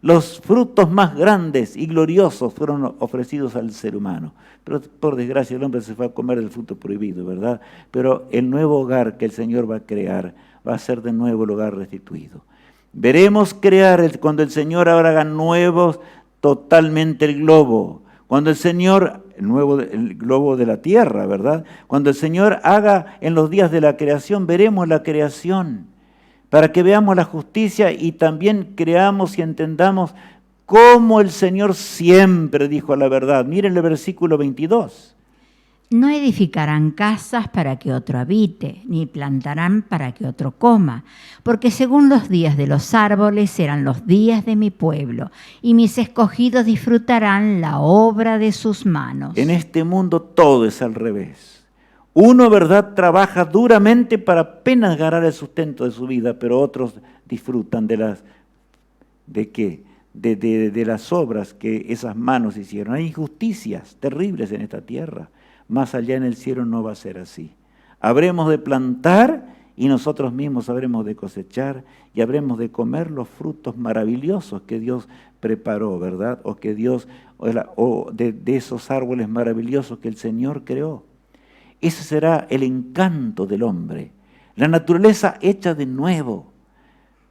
Los frutos más grandes y gloriosos fueron ofrecidos al ser humano. Pero por desgracia el hombre se fue a comer del fruto prohibido, ¿verdad? Pero el nuevo hogar que el Señor va a crear va a ser de nuevo el hogar restituido. Veremos crear cuando el Señor ahora haga nuevos totalmente el globo. Cuando el Señor, el globo de la tierra, ¿verdad? Cuando el Señor haga en los días de la creación, veremos la creación, para que veamos la justicia y también creamos y entendamos cómo el Señor siempre dijo la verdad. Miren el versículo 22. No edificarán casas para que otro habite, ni plantarán para que otro coma, porque según los días de los árboles serán los días de mi pueblo, y mis escogidos disfrutarán la obra de sus manos. En este mundo todo es al revés. Uno, ¿verdad?, trabaja duramente para apenas ganar el sustento de su vida, pero otros disfrutan de las obras que esas manos hicieron. Hay injusticias terribles en esta tierra. Más allá en el cielo no va a ser así. Habremos de plantar y nosotros mismos habremos de cosechar y habremos de comer los frutos maravillosos que Dios preparó, ¿verdad? O que Dios, de esos árboles maravillosos que el Señor creó. Ese será el encanto del hombre, la naturaleza hecha de nuevo.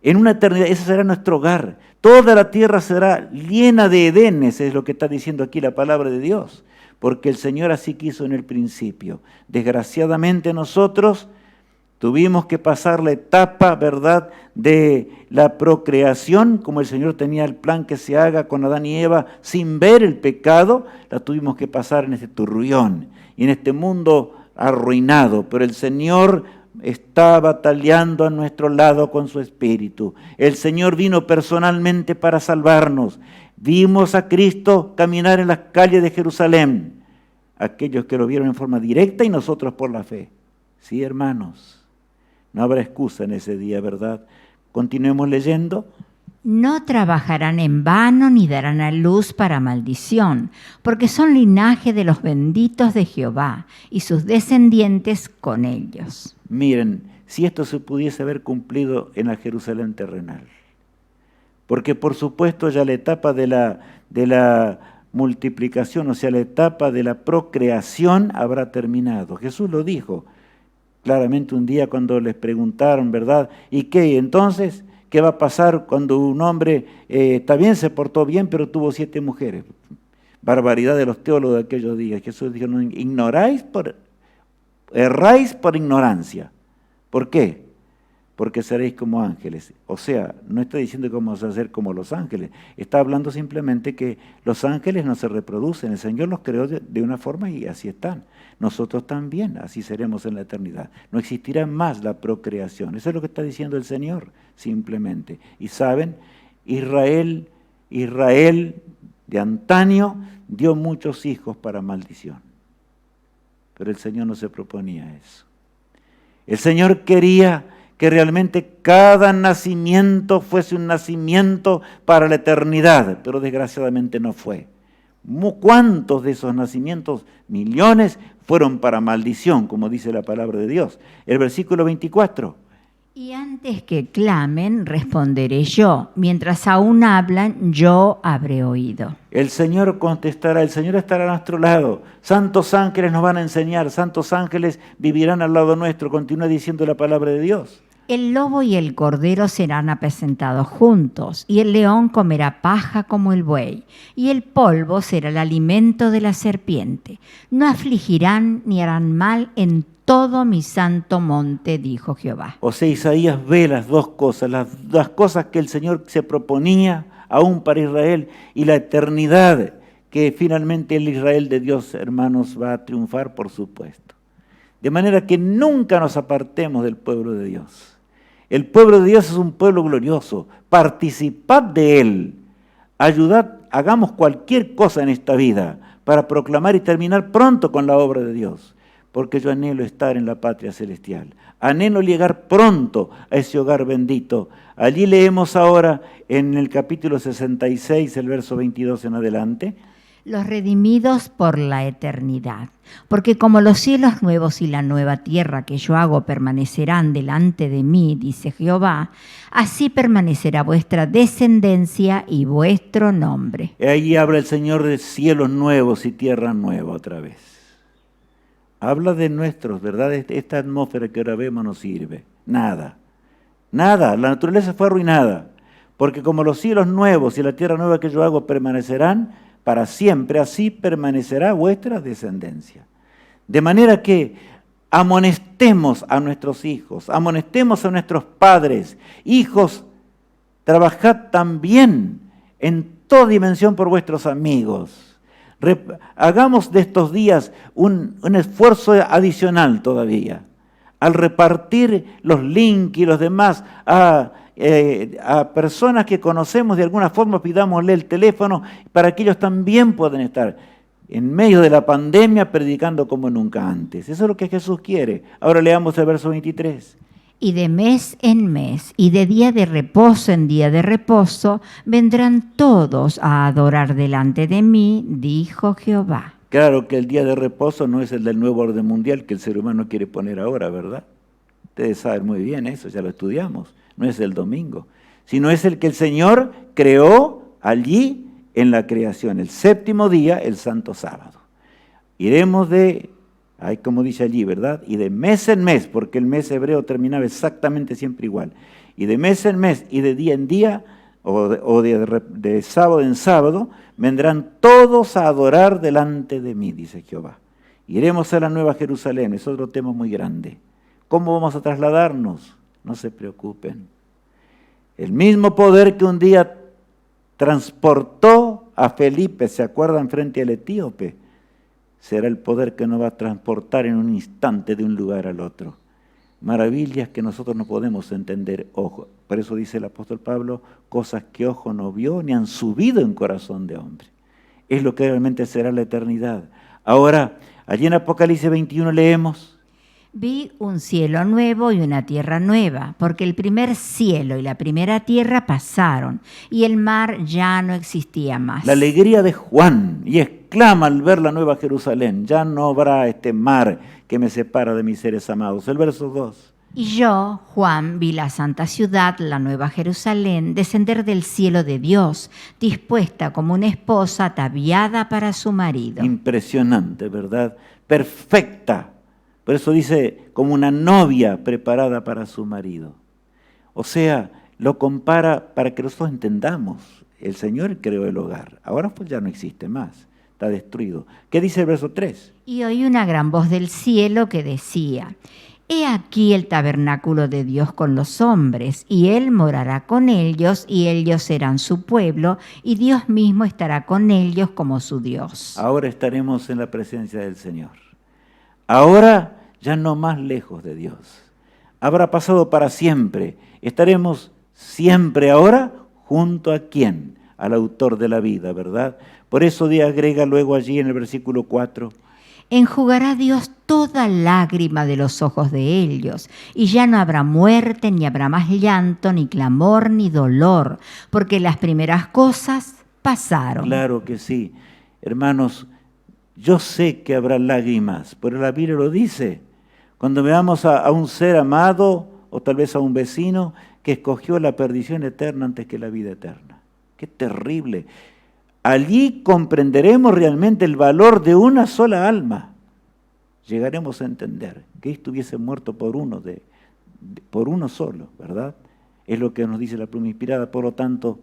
En una eternidad, ese será nuestro hogar. Toda la tierra será llena de edenes, es lo que está diciendo aquí la palabra de Dios, porque el Señor así quiso en el principio. Desgraciadamente nosotros tuvimos que pasar la etapa, ¿verdad?, de la procreación, como el Señor tenía el plan que se haga con Adán y Eva, sin ver el pecado, la tuvimos que pasar en este turrión y en este mundo arruinado, pero el Señor está bataleando a nuestro lado con su Espíritu. El Señor vino personalmente para salvarnos. Vimos a Cristo caminar en las calles de Jerusalén, aquellos que lo vieron en forma directa y nosotros por la fe. Sí, hermanos, no habrá excusa en ese día, ¿verdad? Continuemos leyendo. No trabajarán en vano ni darán a luz para maldición, porque son linaje de los benditos de Jehová y sus descendientes con ellos. Miren, si esto se pudiese haber cumplido en la Jerusalén terrenal. Porque por supuesto ya la etapa de la multiplicación, o sea, la etapa de la procreación habrá terminado. Jesús lo dijo claramente un día cuando les preguntaron, ¿verdad? ¿Y qué? Entonces, ¿qué va a pasar cuando un hombre también se portó bien, pero tuvo 7 mujeres? Barbaridad de los teólogos de aquellos días. Jesús dijo, no, erráis por ignorancia. ¿Por qué? Porque seréis como ángeles. O sea, no está diciendo que vamos a ser como los ángeles. Está hablando simplemente que los ángeles no se reproducen. El Señor los creó de una forma y así están. Nosotros también, así seremos en la eternidad. No existirá más la procreación. Eso es lo que está diciendo el Señor, simplemente. Y saben, Israel de antaño dio muchos hijos para maldición. Pero el Señor no se proponía eso. El Señor quería que realmente cada nacimiento fuese un nacimiento para la eternidad, pero desgraciadamente no fue. ¿Cuántos de esos nacimientos, millones, fueron para maldición, como dice la palabra de Dios? El versículo 24. Y antes que clamen, responderé yo. Mientras aún hablan, yo habré oído. El Señor contestará, el Señor estará a nuestro lado. Santos ángeles nos van a enseñar, santos ángeles vivirán al lado nuestro. Continúa diciendo la palabra de Dios. El lobo y el cordero serán apacentados juntos, y el león comerá paja como el buey, y el polvo será el alimento de la serpiente. No afligirán ni harán mal en todo mi santo monte, dijo Jehová. O sea, Isaías ve las dos cosas, las cosas que el Señor se proponía aún para Israel y la eternidad que finalmente el Israel de Dios, hermanos, va a triunfar, por supuesto. De manera que nunca nos apartemos del pueblo de Dios. El pueblo de Dios es un pueblo glorioso. Participad de él. Ayudad, hagamos cualquier cosa en esta vida para proclamar y terminar pronto con la obra de Dios. Porque yo anhelo estar en la patria celestial. Anhelo llegar pronto a ese hogar bendito. Allí leemos ahora en el capítulo 66, el verso 22 en adelante. Los redimidos por la eternidad. Porque como los cielos nuevos y la nueva tierra que yo hago permanecerán delante de mí, dice Jehová, así permanecerá vuestra descendencia y vuestro nombre. Ahí habla el Señor de cielos nuevos y tierra nueva otra vez. Habla de nuestros, ¿verdad? Esta atmósfera que ahora vemos no sirve. Nada. Nada. La naturaleza fue arruinada. Porque como los cielos nuevos y la tierra nueva que yo hago permanecerán para siempre, así permanecerá vuestra descendencia. De manera que amonestemos a nuestros hijos, amonestemos a nuestros padres. Hijos, trabajad también en toda dimensión por vuestros amigos. Hagamos de estos días un esfuerzo adicional todavía, al repartir los links y los demás a personas que conocemos de alguna forma, pidámosle el teléfono para que ellos también puedan estar en medio de la pandemia predicando como nunca antes. Eso es lo que Jesús quiere. Ahora leamos el verso 23. Y de mes en mes, y de día de reposo en día de reposo, vendrán todos a adorar delante de mí, dijo Jehová. Claro que el día de reposo no es el del nuevo orden mundial que el ser humano quiere poner ahora, ¿verdad? Ustedes saben muy bien eso, ya lo estudiamos. No es el domingo, sino es el que el Señor creó allí en la creación, el séptimo día, el santo sábado. Iremos como dice allí, ¿verdad? Y de mes en mes, porque el mes hebreo terminaba exactamente siempre igual. Y de mes en mes y de día en día, o de sábado en sábado, vendrán todos a adorar delante de mí, dice Jehová. Iremos a la Nueva Jerusalén, es otro tema muy grande. ¿Cómo vamos a trasladarnos? No se preocupen. El mismo poder que un día transportó a Felipe, ¿se acuerdan? Frente al etíope, será el poder que nos va a transportar en un instante de un lugar al otro. Maravillas que nosotros no podemos entender. Ojo, por eso dice el apóstol Pablo, cosas que ojo no vio ni han subido en corazón de hombre. Es lo que realmente será la eternidad. Ahora, allí en Apocalipsis 21 leemos: Vi un cielo nuevo y una tierra nueva, porque el primer cielo y la primera tierra pasaron, y el mar ya no existía más. La alegría de Juan, y exclama al ver la Nueva Jerusalén, ya no habrá este mar que me separa de mis seres amados. El verso 2. Y yo, Juan, vi la santa ciudad, la Nueva Jerusalén, descender del cielo de Dios, dispuesta como una esposa ataviada para su marido. Impresionante, ¿verdad? Perfecta. Por eso dice, como una novia preparada para su marido. O sea, lo compara para que nosotros entendamos. El Señor creó el hogar. Ahora pues ya no existe más. Está destruido. ¿Qué dice el verso 3? Y oí una gran voz del cielo que decía: He aquí el tabernáculo de Dios con los hombres, y Él morará con ellos, y ellos serán su pueblo, y Dios mismo estará con ellos como su Dios. Ahora estaremos en la presencia del Señor. Ahora ya no más lejos de Dios. Habrá pasado para siempre. Estaremos siempre ahora junto a ¿quién? Al autor de la vida, ¿verdad? Por eso agrega luego allí en el versículo 4. Enjugará Dios toda lágrima de los ojos de ellos, y ya no habrá muerte, ni habrá más llanto, ni clamor, ni dolor, porque las primeras cosas pasaron. Claro que sí. Hermanos, yo sé que habrá lágrimas, pero la Biblia lo dice. Cuando veamos a un ser amado, o tal vez a un vecino, que escogió la perdición eterna antes que la vida eterna. ¡Qué terrible! Allí comprenderemos realmente el valor de una sola alma. Llegaremos a entender que Cristo hubiese muerto por uno solo, ¿verdad? Es lo que nos dice la pluma inspirada. Por lo tanto,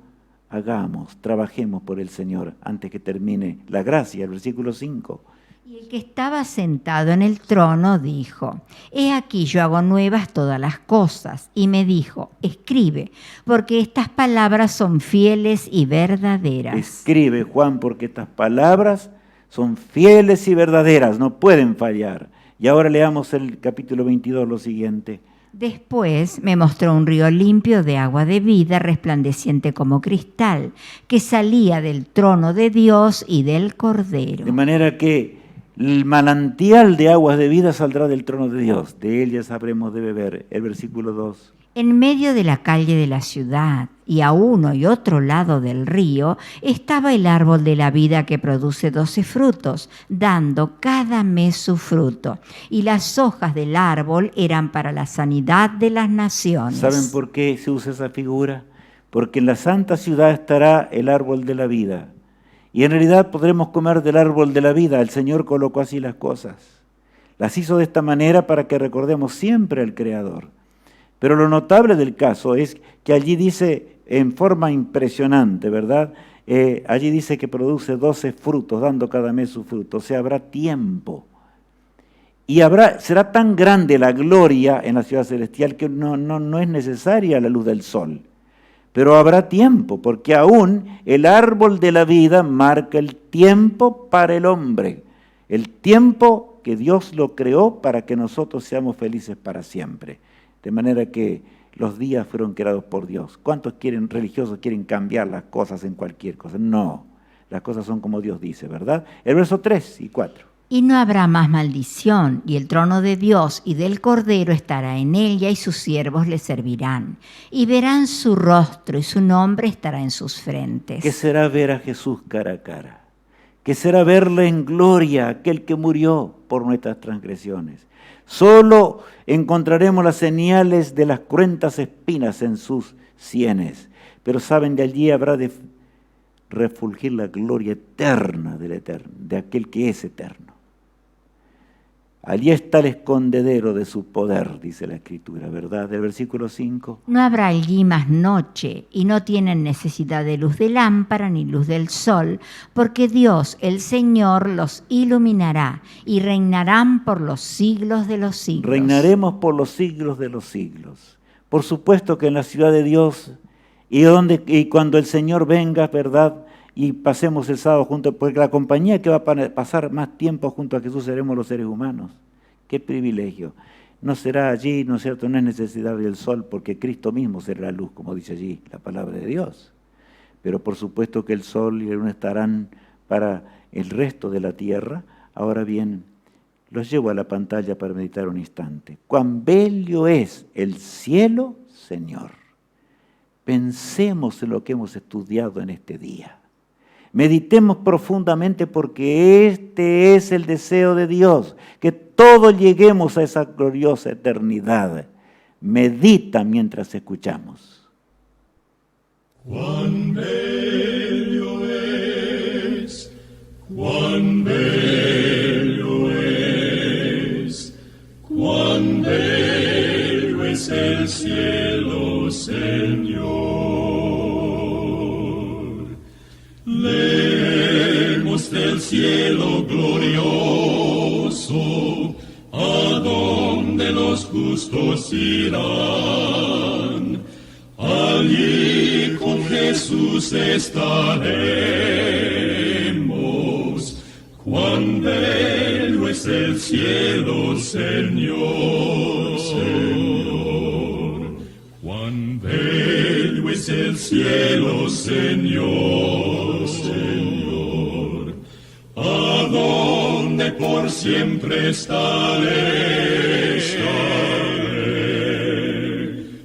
trabajemos por el Señor antes que termine la gracia. El versículo 5. Y el que estaba sentado en el trono dijo: He aquí yo hago nuevas todas las cosas. Y me dijo: Escribe, porque estas palabras son fieles y verdaderas. Escribe, Juan, porque estas palabras son fieles y verdaderas, no pueden fallar. Y ahora leamos el capítulo 22, lo siguiente. Después me mostró un río limpio de agua de vida, resplandeciente como cristal, que salía del trono de Dios y del Cordero. De manera que el manantial de aguas de vida saldrá del trono de Dios. De él ya sabremos de beber. El versículo 2. En medio de la calle de la ciudad y a uno y otro lado del río estaba el árbol de la vida que produce 12 frutos, dando cada mes su fruto. Y las hojas del árbol eran para la sanidad de las naciones. ¿Saben por qué se usa esa figura? Porque en la santa ciudad estará el árbol de la vida. Y en realidad podremos comer del árbol de la vida. El Señor colocó así las cosas. Las hizo de esta manera para que recordemos siempre al Creador. Pero lo notable del caso es que allí dice en forma impresionante, ¿verdad? Allí dice que produce 12 frutos, dando cada mes su fruto. O sea, habrá tiempo. Y será tan grande la gloria en la ciudad celestial que no es necesaria la luz del sol. Pero habrá tiempo, porque aún el árbol de la vida marca el tiempo para el hombre. El tiempo que Dios lo creó para que nosotros seamos felices para siempre. De manera que los días fueron creados por Dios. ¿Cuántos religiosos quieren cambiar las cosas en cualquier cosa? No, las cosas son como Dios dice, ¿verdad? El verso 3 y 4. Y no habrá más maldición, y el trono de Dios y del Cordero estará en ella, y sus siervos le servirán. Y verán su rostro, y su nombre estará en sus frentes. ¿Qué será ver a Jesús cara a cara? ¿Qué será verle en gloria, aquel que murió por nuestras transgresiones? Solo encontraremos las señales de las cruentas espinas en sus sienes. Pero saben, de allí habrá de refulgir la gloria eterna de aquel que es eterno. Allí está el escondedero de su poder, dice la Escritura, ¿verdad? Del versículo 5. No habrá allí más noche, y no tienen necesidad de luz de lámpara ni luz del sol, porque Dios, el Señor, los iluminará, y reinarán por los siglos de los siglos. Reinaremos por los siglos de los siglos. Por supuesto que en la ciudad de Dios, y cuando el Señor venga, ¿verdad?, y pasemos el sábado juntos, porque la compañía que va a pasar más tiempo junto a Jesús seremos los seres humanos. ¡Qué privilegio! No será allí, ¿no es cierto?, no es necesidad del sol, porque Cristo mismo será la luz, como dice allí la palabra de Dios. Pero por supuesto que el sol y la luna estarán para el resto de la tierra. Ahora bien, los llevo a la pantalla para meditar un instante. ¡Cuán bello es el cielo, Señor! Pensemos en lo que hemos estudiado en este día. Meditemos profundamente, porque este es el deseo de Dios, que todos lleguemos a esa gloriosa eternidad. Medita mientras escuchamos. Cuán bello es, cuán bello es, cuán bello es el cielo, Señor. Leemos del cielo glorioso, a donde los justos irán. Allí con Jesús estaremos. Cuán bello es el cielo, Señor, Señor. Cuán bello es el cielo, Señor, Señor. A donde por siempre estaré.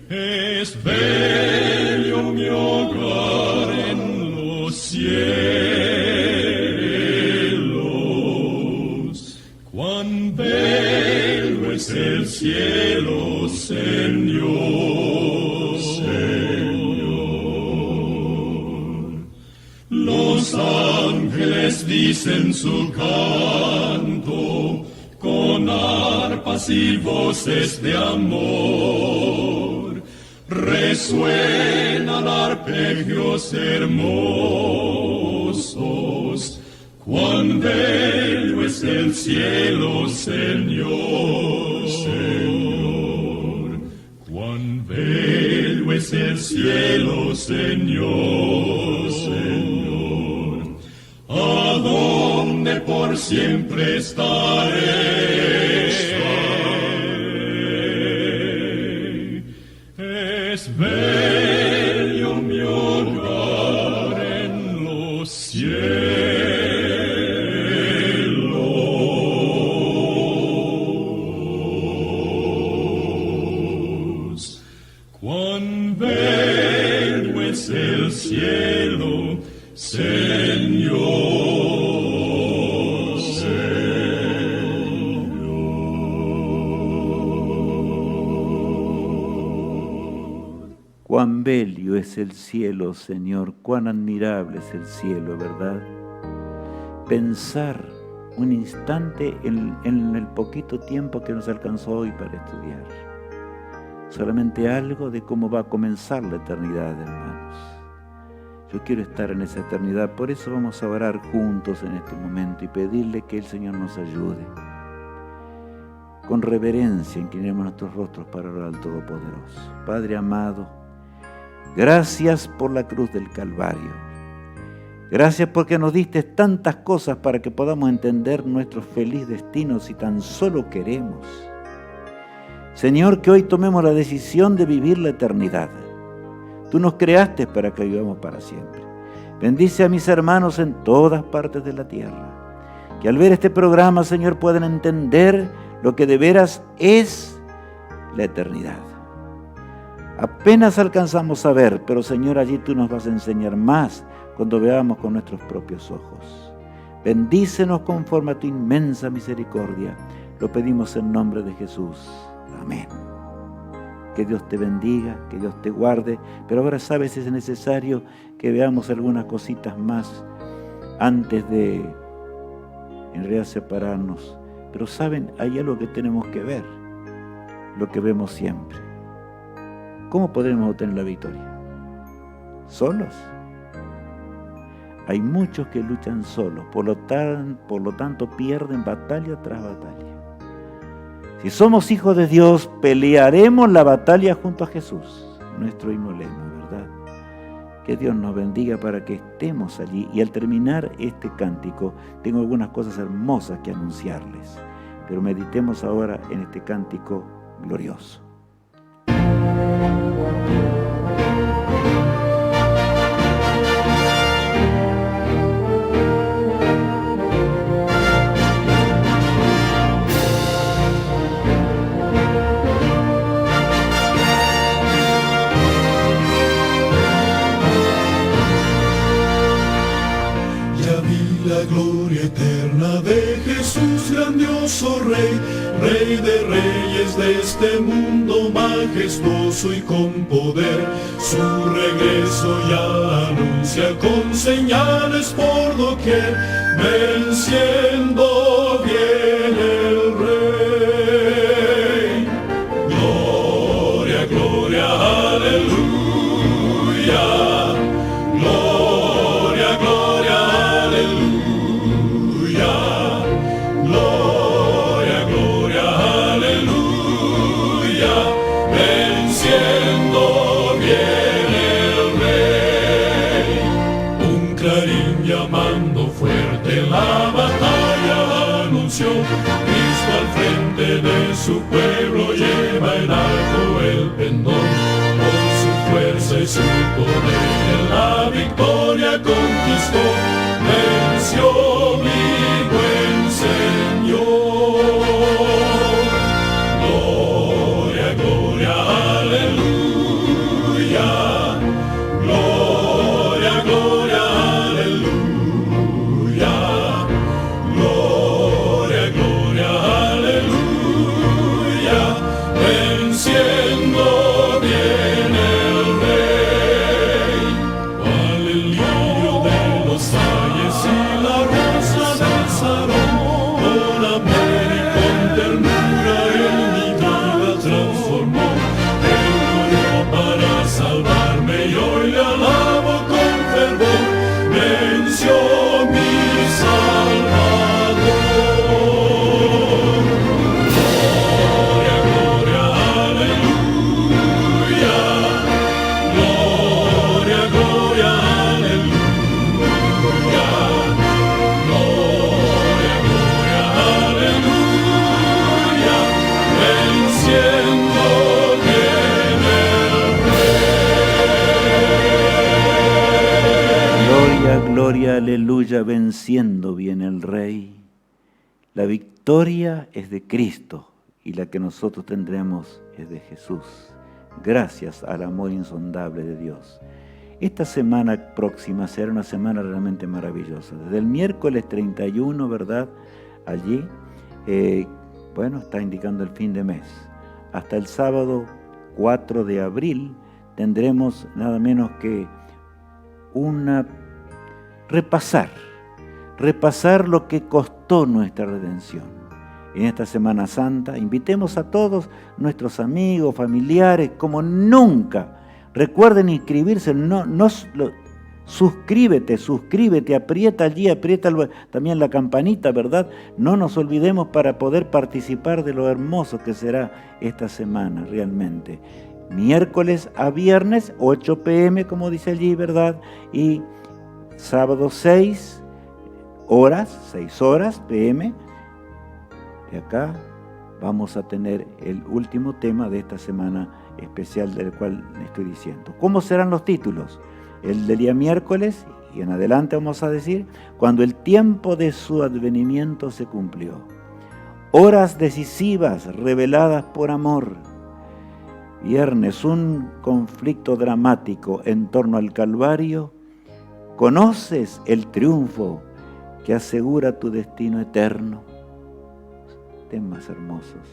Es bello mi hogar en los cielos. Cuán bello es el cielo, Señor, Señor. Los ángeles dicen su canto con arpas y voces de amor. Resuenan arpegios hermosos. Cuán bello es el cielo, Señor, Señor. Cuán bello es el cielo, Señor, Señor. A donde por siempre estaré. es bello mi hogar en los cielos. Cuán bello es el cielo, Señor. Cuán bello es el cielo, Señor, cuán admirable es el cielo, ¿verdad? Pensar un instante en el poquito tiempo que nos alcanzó hoy para estudiar. Solamente algo de cómo va a comenzar la eternidad, hermanos. Yo quiero estar en esa eternidad, por eso vamos a orar juntos en este momento y pedirle que el Señor nos ayude. Con reverencia inclinemos nuestros rostros para orar al Todopoderoso. Padre amado, gracias por la cruz del Calvario. Gracias porque nos diste tantas cosas para que podamos entender nuestro feliz destino si tan solo queremos. Señor, que hoy tomemos la decisión de vivir la eternidad. Tú nos creaste para que vivamos para siempre. Bendice a mis hermanos en todas partes de la tierra. Que al ver este programa, Señor, puedan entender lo que de veras es la eternidad. Apenas alcanzamos a ver, pero Señor, allí tú nos vas a enseñar más cuando veamos con nuestros propios ojos. Bendícenos conforme a tu inmensa misericordia. Lo pedimos en nombre de Jesús. Amén. Que Dios te bendiga, que Dios te guarde, pero ahora sabes, es necesario que veamos algunas cositas más antes de, en realidad, separarnos. Pero saben, hay algo que tenemos que ver, lo que vemos siempre. ¿Cómo podremos obtener la victoria? ¿Solos? Hay muchos que luchan solos, por lo tanto pierden batalla tras batalla. Si somos hijos de Dios, pelearemos la batalla junto a Jesús, nuestro himno lema, ¿verdad? Que Dios nos bendiga para que estemos allí. Y al terminar este cántico, tengo algunas cosas hermosas que anunciarles. Pero meditemos ahora en este cántico glorioso. La gloria eterna de Jesús, grandioso Rey, Rey de reyes de este mundo, majestuoso y con poder. Su regreso ya anuncia con señales por doquier, venciendo viene el Rey. Gloria, gloria, aleluya. Gloria, gloria, aleluya. Gloria, gloria, aleluya. Venciendo viene el Rey. Un clarín llamando fuerte la batalla anunció. Cristo al frente de su pueblo lleva en alto el pendón. Con su fuerza y su poder la victoria conquistó. Venció mi buen Señor. Gloria, gloria, aleluya. Gloria, gloria, aleluya. Gloria, gloria, aleluya. Venciendo viene el Rey. Cual el lirio de los Gloria, aleluya, venciendo viene el Rey. La victoria es de Cristo y la que nosotros tendremos es de Jesús, gracias al amor insondable de Dios. Esta semana próxima será una semana realmente maravillosa. Desde el miércoles 31, ¿verdad? Allí, está indicando el fin de mes. Hasta el sábado 4 de abril tendremos nada menos que repasar lo que costó nuestra redención. En esta Semana Santa invitemos a todos nuestros amigos, familiares, como nunca. Recuerden inscribirse, suscríbete, aprieta también la campanita, ¿verdad? No nos olvidemos para poder participar de lo hermoso que será esta semana, realmente. Miércoles a viernes, 8 p.m., como dice allí, ¿verdad? Y sábado 6 horas p.m. Y acá vamos a tener el último tema de esta semana especial del cual le estoy diciendo. ¿Cómo serán los títulos? El del día miércoles y en adelante vamos a decir, cuando el tiempo de su advenimiento se cumplió. Horas decisivas reveladas por amor. Viernes, un conflicto dramático en torno al Calvario. ¿Conoces el triunfo que asegura tu destino eterno? Temas hermosos.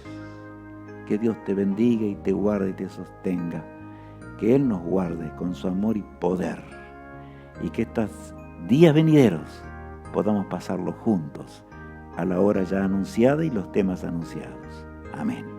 Que Dios te bendiga y te guarde y te sostenga. Que Él nos guarde con su amor y poder. Y que estos días venideros podamos pasarlos juntos a la hora ya anunciada y los temas anunciados. Amén.